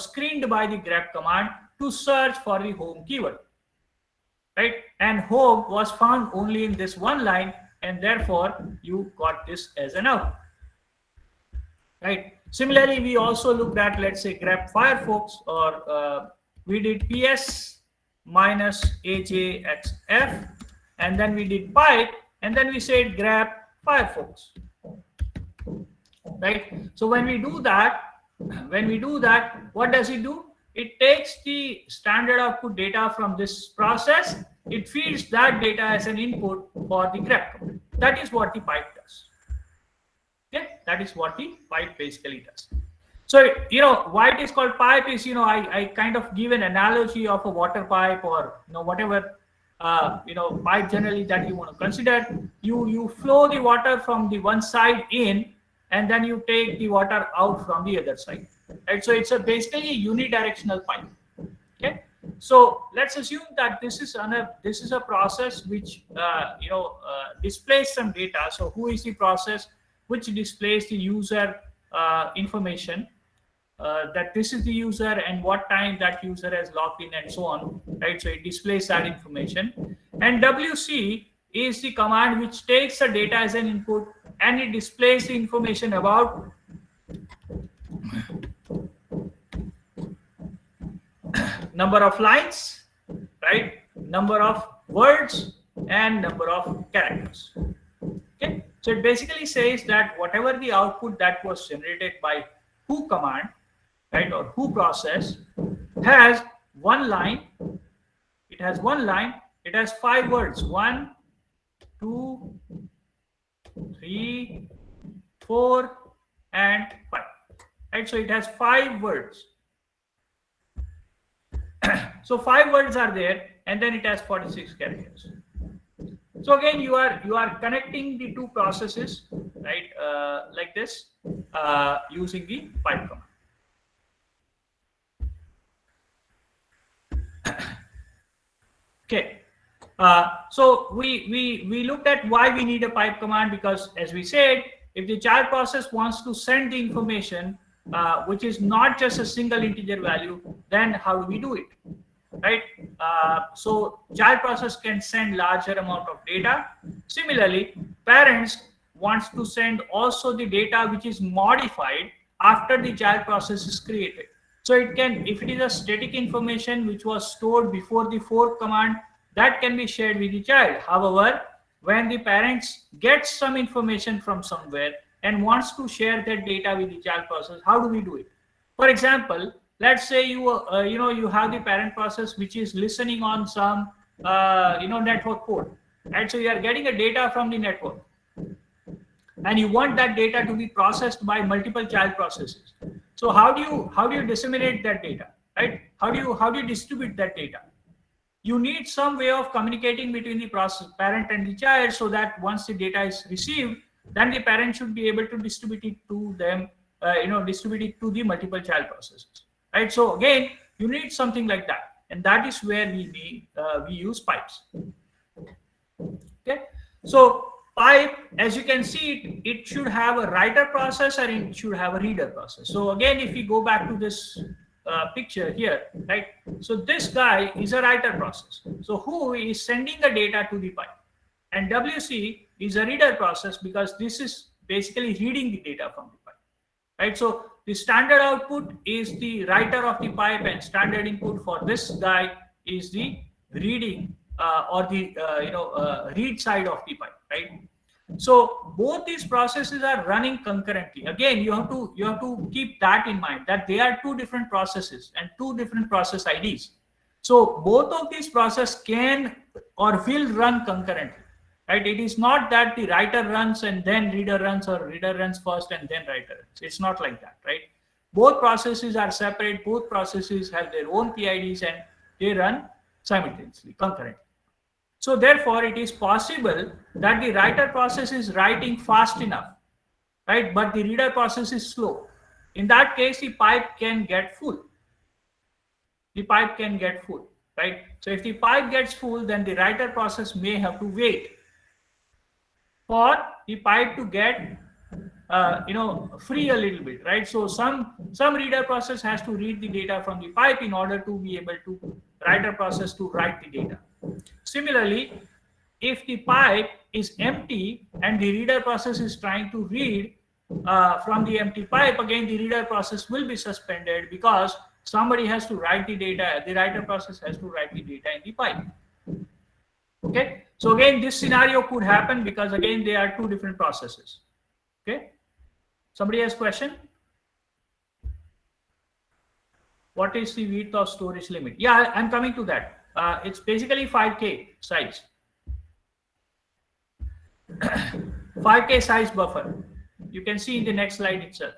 screened by the grep command to search for the home keyword, right? And home was found only in this one line, and therefore you got this as an output, right? Similarly, we also looked at, let's say, grep Firefox, or we did ps minus ajxf, and then we did pipe, and then we said grep Firefox, right? So when we do that, what does it do? It takes the standard output data from this process, it feeds that data as an input for the grep command. That is what the pipe does. Okay, that is what the pipe basically does. So why it is called pipe is, I kind of give an analogy of a water pipe, or whatever pipe generally that you want to consider. You flow the water from the one side in, and then you take the water out from the other side, right? So it's basically a unidirectional pipe. Okay, so let's assume that this is a process which displays some data. So who is the process which displays the user information, that this is the user and what time that user has logged in and so on, right? So it displays that information. And wc is the command which takes the data as an input, and it displays the information about number of lines, right, number of words and number of characters. Okay, so it basically says that whatever the output that was generated by who command, right, or who process, has one line. It has one line. It has 5 words: 1, 2, 3, 4, and 5. Right, so it has 5 words. So 5 words are there, and then it has 46 characters. So again, you are connecting the two processes, right, like this, using the pipe command. Okay. So we looked at why we need a pipe command, because as we said, if the child process wants to send the information, which is not just a single integer value, then how do we do it? Right? So child process can send larger amount of data. Similarly, parents wants to send also the data which is modified after the child process is created. So it can, if it is a static information which was stored before the fork command, that can be shared with the child. However, when the parents get some information from somewhere and wants to share that data with the child process, how do we do it? For example, let's say you have the parent process which is listening on some network port, right? So you are getting a data from the network, and you want that data to be processed by multiple child processes. So how do you disseminate that data, right? How do you distribute that data? You need some way of communicating between the process parent and the child, so that once the data is received, then the parent should be able to distribute it to them, distribute it to the multiple child processes, right? So again, you need something like that, and that is where we use pipes. Okay, so pipe, as you can see, it should have a writer process and it should have a reader process. So again, if we go back to this picture here, right? So this guy is a writer process. So who is sending the data to the pipe, and WC is a reader process, because this is basically reading the data from the pipe, right? So the standard output is the writer of the pipe, and standard input for this guy is the reading or the read side of the pipe, right? So both these processes are running concurrently. Again, you have to keep that in mind, that they are two different processes and two different process IDs. So both of these processes can or will run concurrently, right? It is not that the writer runs and then reader runs, or reader runs first and then writer runs. It's not like that, right? Both processes are separate. Both processes have their own PIDs, and they run simultaneously, concurrently. So therefore, it is possible that the writer process is writing fast enough, right? But the reader process is slow. In that case, the pipe can get full. The pipe can get full, right? So if the pipe gets full, then the writer process may have to wait for the pipe to get free a little bit, right? So some reader process has to read the data from the pipe in order to be able to writer process to write the data. Similarly, if the pipe is empty and the reader process is trying to read from the empty pipe, again the reader process will be suspended, because somebody has to write the data. The writer process has to write the data in the pipe. Okay, so again this scenario could happen, because again they are two different processes. Okay, somebody has question? What is the width of storage limit? Yeah, I'm coming to that. It's basically 5K size. 5K size buffer. You can see in the next slide itself.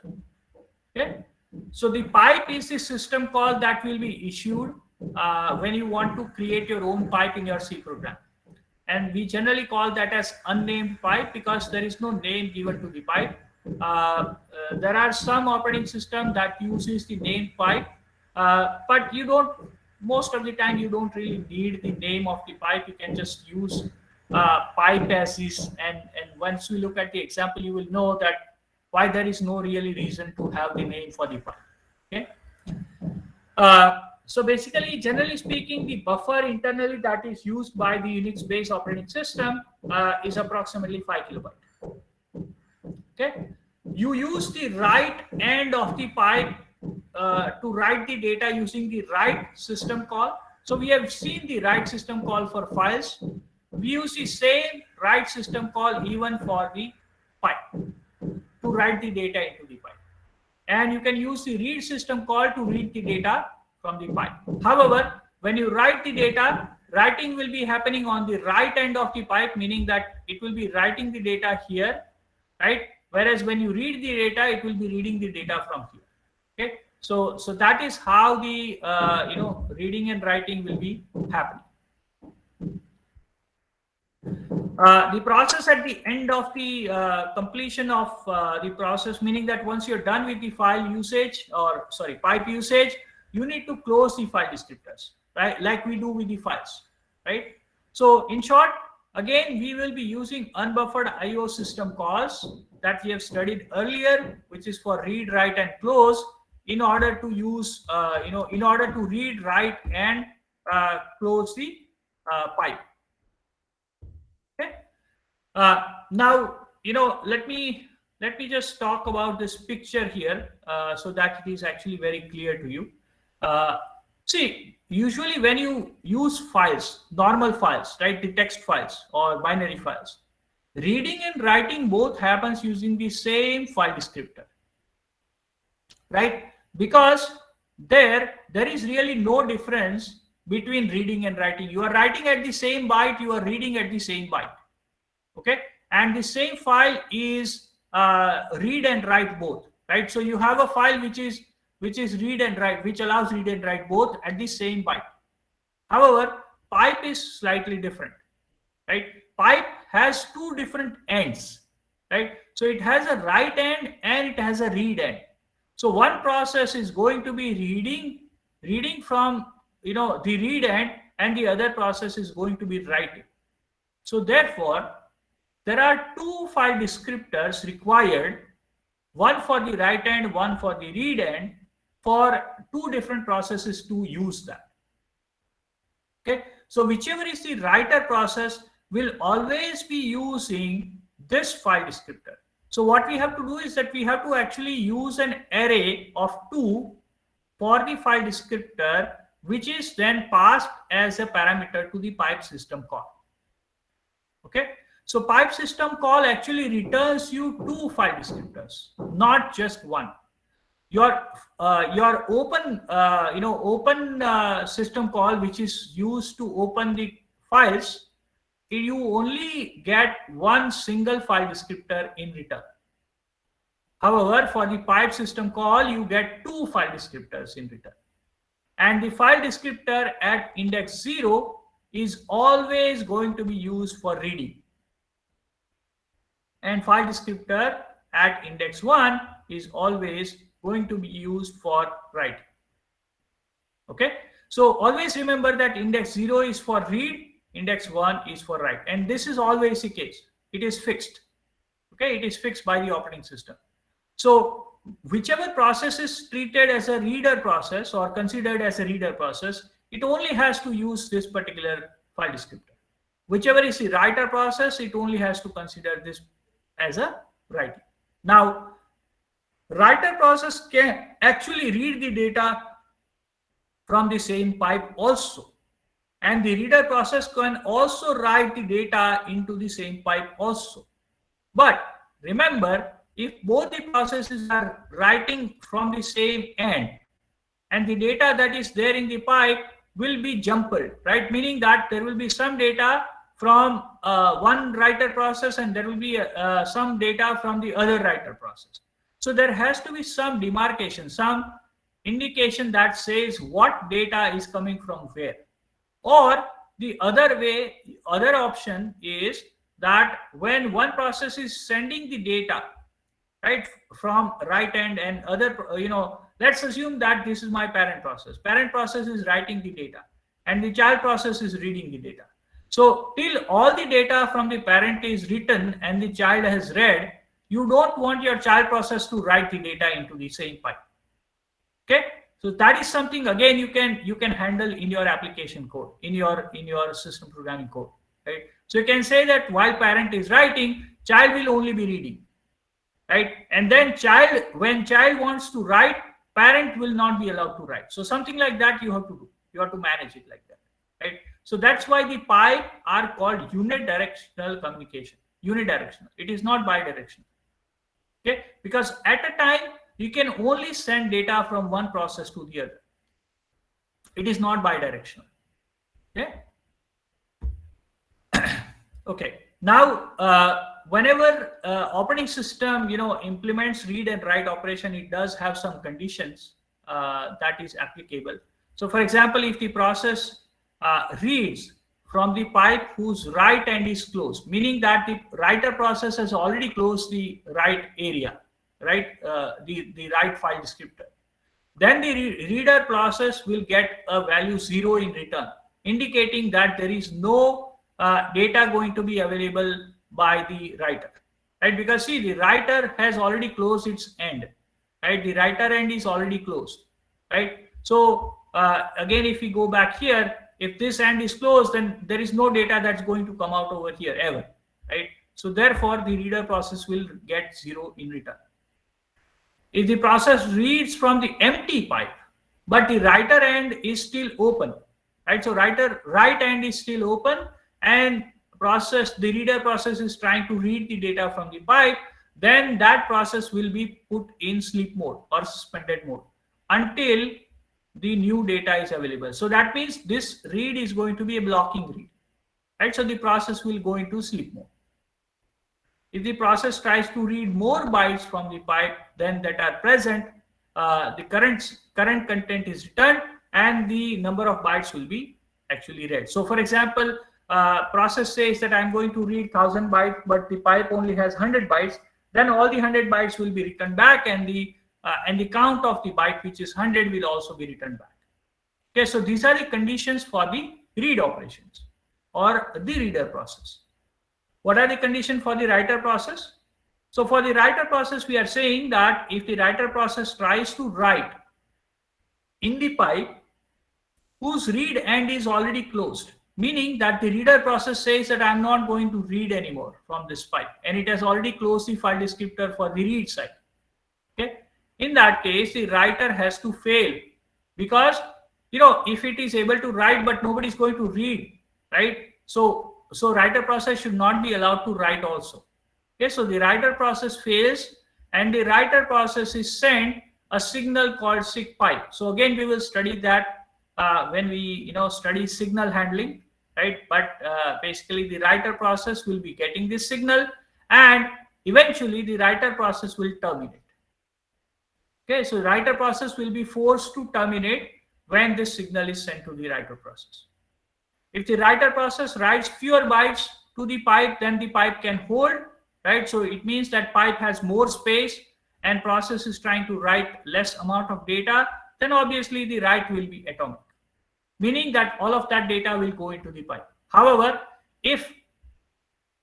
Okay, so the pipe is the system call that will be issued when you want to create your own pipe in your C program. And we generally call that as unnamed pipe, because there is no name given to the pipe. There are some operating system that uses the named pipe, but you don't, most of the time you don't really need the name of the pipe. You can just use pipe as is, and once we look at the example, you will know that why there is no really reason to have the name for the pipe. Okay, so basically, generally speaking, the buffer internally that is used by the Unix based operating system is approximately 5 kilobyte. Okay, you use the right end of the pipe to write the data using the write system call, So we have seen the write system call for files. We use the same write system call even for the pipe to write the data into the pipe. And you can use the read system call to read the data from the pipe. However, when you write the data, writing will be happening on the right end of the pipe, meaning that it will be writing the data here, right? Whereas when you read the data, it will be reading the data from here. Okay, so that is how the reading and writing will be happening. The process at the end of the completion of the process, meaning that once you're done with the file usage, or sorry, pipe usage, you need to close the file descriptors, right? Like we do with the files, right? So in short, again, we will be using unbuffered IO system calls that we have studied earlier, which is for read, write, and close, in order to use, in order to read, write, and close the pipe. Okay. Now, let me just talk about this picture here so that it is actually very clear to you. See, usually when you use files, normal files, right, the text files or binary files, reading and writing both happens using the same file descriptor, right? Because there is really no difference between reading and writing. You are writing at the same byte, you are reading at the same byte. Okay, and the same file is read and write both, right? So you have a file which is read and write, which allows read and write both at the same byte. However, pipe is slightly different, right? Pipe has two different ends, right? So it has a write end and it has a read end. So one process is going to be reading from the read end, and the other process is going to be writing. So therefore, there are two file descriptors required, one for the write end, one for the read end, for two different processes to use that. Okay, so whichever is the writer process will always be using this file descriptor. So what we have to do is that we have to actually use an array of 2 for the file descriptor, which is then passed as a parameter to the pipe system call. Okay, so pipe system call actually returns you 2 file descriptors, not just one. Your open system call, which is used to open the files, you only get one single file descriptor in return. However, for the pipe system call, you get 2 file descriptors in return. And the file descriptor at index 0 is always going to be used for reading. And file descriptor at index 1 is always going to be used for writing. Okay, so always remember that index 0 is for read, index 1 is for write, and this is always the case. It is fixed. Okay, it is fixed by the operating system. So whichever process is treated as a reader process or considered as a reader process, it only has to use this particular file descriptor. Whichever is the writer process, it only has to consider this as a writing. Now, writer process can actually read the data from the same pipe also, and the reader process can also write the data into the same pipe also. But remember, if both the processes are writing from the same end, and the data that is there in the pipe will be jumbled, right? Meaning that there will be some data from one writer process and there will be some data from the other writer process. So there has to be some demarcation, some indication that says what data is coming from where. Or the other way, other option is that when one process is sending the data, right, from right end and other, let's assume that this is my parent process. Parent process is writing the data and the child process is reading the data. So till all the data from the parent is written and the child has read, you don't want your child process to write the data into the same pipe. Okay, so that is something again you can handle in your application code, in your system programming code, right? So you can say that while parent is writing, child will only be reading, right? And then when child wants to write, parent will not be allowed to write. So something like that you have to do. You have to manage it like that, right? So that's why the pipe are called unidirectional communication. Unidirectional. It is not bidirectional. Okay, because at a time you can only send data from one process to the other. It is not bidirectional. Okay. Okay. Now, whenever operating system implements read and write operation, it does have some conditions that is applicable. So, for example, if the process reads from the pipe whose write end is closed, meaning that the writer process has already closed the write area, right? The write file descriptor. Then the reader process will get a value 0 in return, indicating that there is no data going to be available by the writer, right? Because see, the writer has already closed its end, right? The writer end is already closed, right? So again, if we go back here, if this end is closed, then there is no data that's going to come out over here ever, right? So therefore, the reader process will get 0 in return. If the process reads from the empty pipe, but the writer end is still open, right? So right end is still open, and the reader process is trying to read the data from the pipe, then that process will be put in sleep mode or suspended mode until the new data is available. So that means this read is going to be a blocking read, right? So the process will go into sleep mode. If the process tries to read more bytes from the pipe than that are present, the current content is returned and the number of bytes will be actually read. So for example, process says that I'm going to read 1000 bytes, but the pipe only has 100 bytes, then all the 100 bytes will be returned back, and the count of the byte, which is 100, will also be returned back. Okay, so these are the conditions for the read operations or the reader process. What are the conditions for the writer process? So for the writer process, we are saying that if the writer process tries to write in the pipe whose read end is already closed, meaning that the reader process says that I'm not going to read anymore from this pipe, and it has already closed the file descriptor for the read side. Okay, in that case, the writer has to fail, because if it is able to write but nobody is going to read, right? So writer process should not be allowed to write also. Okay, so the writer process fails, and the writer process is sent a signal called sig pipe. So again, we will study that when we study signal handling, right? But basically, the writer process will be getting this signal, and eventually the writer process will terminate. Okay, so writer process will be forced to terminate when this signal is sent to the writer process. If the writer process writes fewer bytes to the pipe than the pipe can hold, right? So it means that pipe has more space and process is trying to write less amount of data, then obviously the write will be atomic, meaning that all of that data will go into the pipe. However, if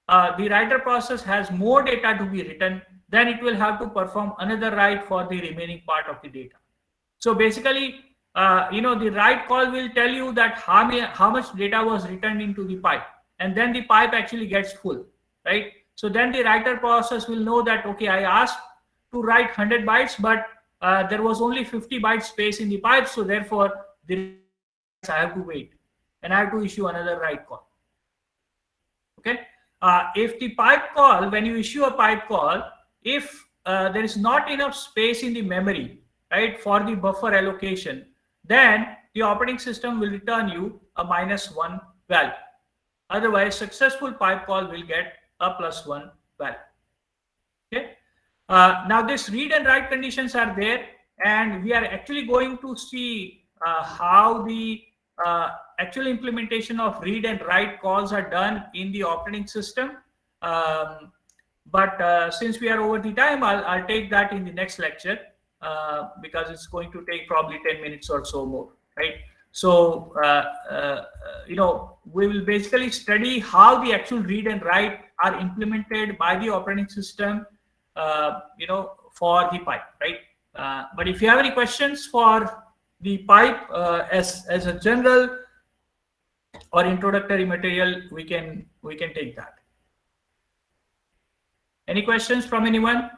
the writer process has more data to be written, then it will have to perform another write for the remaining part of the data. So basically, the write call will tell you that how much data was written into the pipe, and then the pipe actually gets full, right? So then the writer process will know that, okay, I asked to write 100 bytes, but there was only 50 bytes space in the pipe, so therefore I have to wait, and I have to issue another write call. Okay, if the pipe call, when you issue a pipe call, if there is not enough space in the memory, right, for the buffer allocation, then the operating system will return you a -1 value. Otherwise, successful pipe call will get a +1 value. Okay. Now this read and write conditions are there, and we are actually going to see how the actual implementation of read and write calls are done in the operating system. But since we are over the time, I'll take that in the next lecture, because it's going to take probably 10 minutes or so more, right? So, we will basically study how the actual read and write are implemented by the operating system, for the pipe, right? But if you have any questions for the pipe as a general or introductory material, we can take that. Any questions from anyone?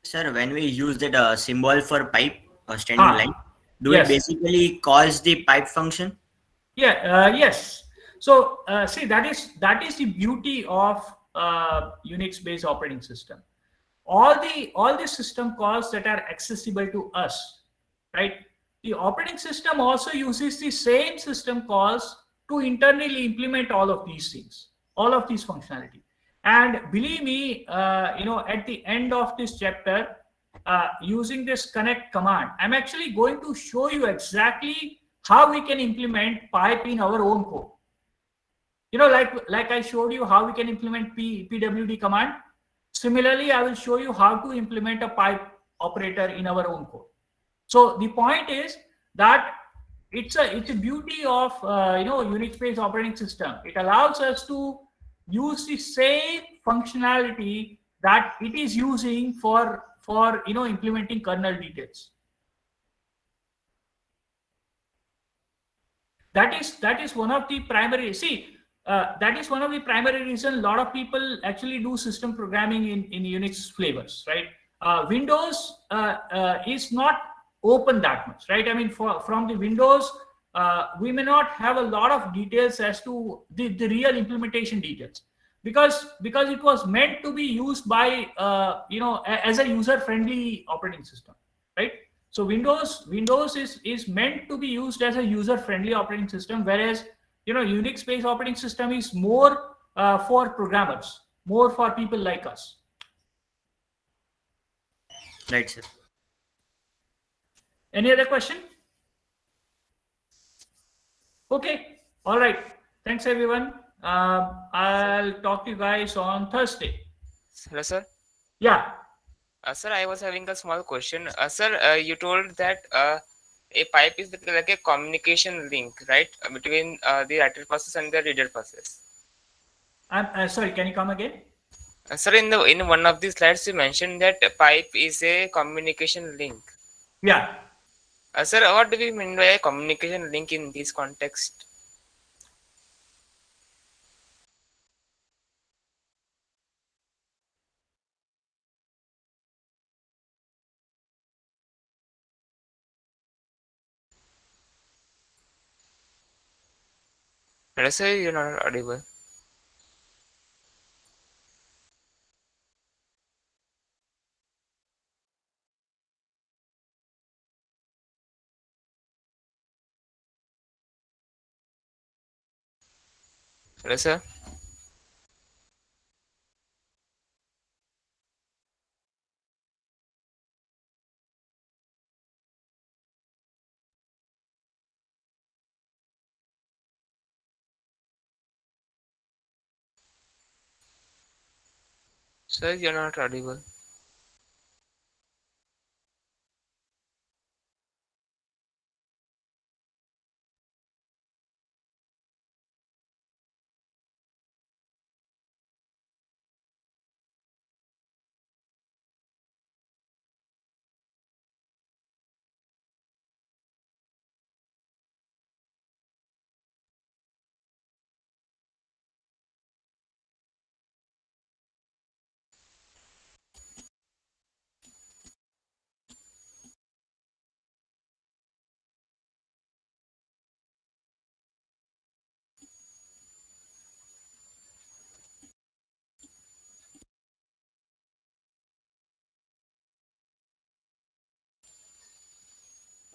Sir, when we use that symbol for pipe standing line, Do it Yes. basically calls the pipe function? Yeah, yes. So see, that is the beauty of Unix-based operating system. All the system calls that are accessible to us, right? The operating system also uses the same system calls to internally implement all of these things, all of these functionality. And believe me, at the end of this chapter, using this connect command, I'm actually going to show you exactly how we can implement pipe in our own code. Like I showed you how we can implement pwd command. Similarly, I will show you how to implement a pipe operator in our own code. So the point is that it's a beauty of Unix based operating system. It allows us to use the same functionality that it is using for implementing kernel details. That is one of the primary, see, that is one of the primary reason a lot of people actually do system programming in Unix flavors, right? Windows is not open that much, right? I mean, from the Windows, we may not have a lot of details as to the real implementation details, because it was meant to be used by as a user friendly operating system, right? So Windows is meant to be used as a user friendly operating system, whereas Unix based operating system is more for programmers, more for people like us. Right, sir. Any other question? Okay, all right. Thanks everyone. I'll talk to you guys on Thursday. Hello, sir. Yeah, Sir, I was having a small question. Sir, you told that a pipe is like a communication link, right, between the writer process and the reader process. I'm sorry. Can you come again? Sir, in one of the slides, you mentioned that a pipe is a communication link. Yeah. Sir, what do we mean by a communication link in this context? Hello, sir, you're not audible. Hello, sir. Sir, you're not audible.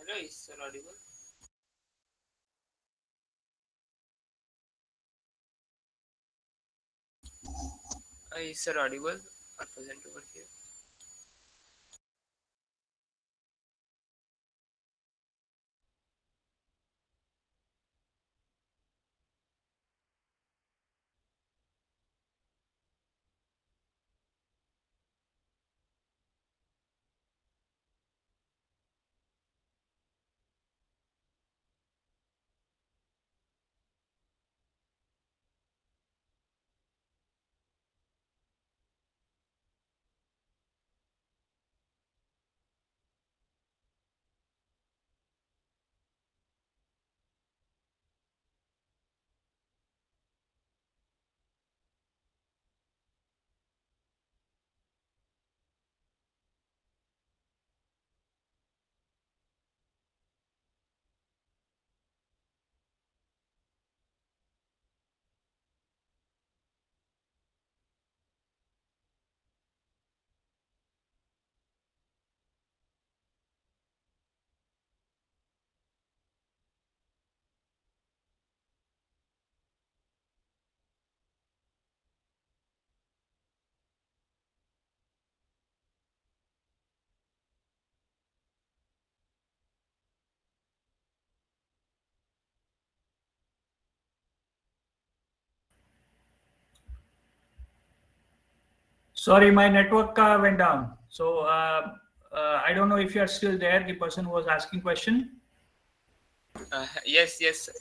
Hello, is sir audible? Is sir audible? Are present over here. Sorry, my network went down. So I don't know if you are still there. The person who was asking question. Yes, yes, sir.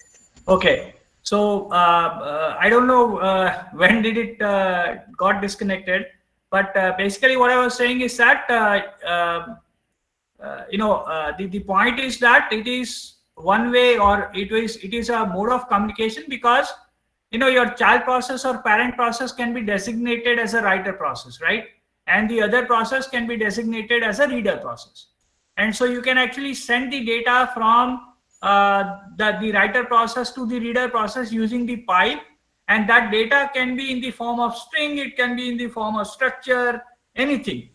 Okay. So I don't know when did it got disconnected, but basically what I was saying is that the point is that it is one way, or it is a mode of communication, because your child process or parent process can be designated as a writer process, right? And the other process can be designated as a reader process. And so you can actually send the data from the writer process to the reader process using the pipe, and that data can be in the form of string, it can be in the form of structure, anything,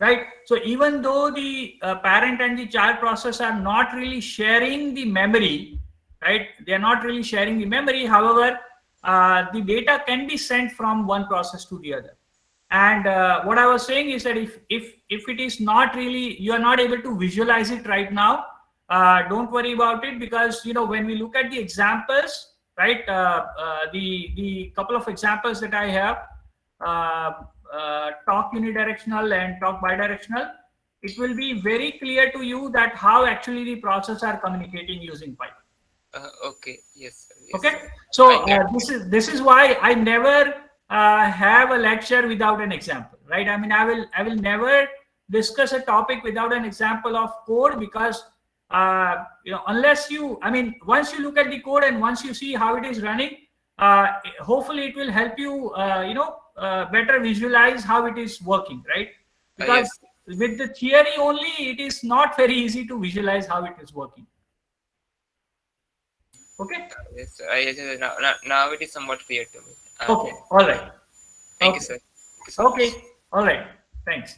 right? So even though the parent and the child process are not really sharing the memory, right, they are not really sharing the memory, however the data can be sent from one process to the other. And what I was saying is that if it is not really, you are not able to visualize it right now, don't worry about it, because when we look at the examples, right, the couple of examples that I have, uh, talk unidirectional and talk bidirectional, it will be very clear to you that how actually the process are communicating using pipe. Okay, yes, sir. Yes, Okay, sir. so I get this is why I never have a lecture without an example, right? I mean, I will never discuss a topic without an example of code, because unless you, I mean, once you look at the code and once you see how it is running, hopefully it will help you better visualize how it is working, right? Because yes, with the theory only, it is not very easy to visualize how it is working. Okay. yes, sir. Yes, now it is somewhat clear to me. Okay. All right. Thank you, Okay. sir. Thank you so much. Okay. All right. Thanks.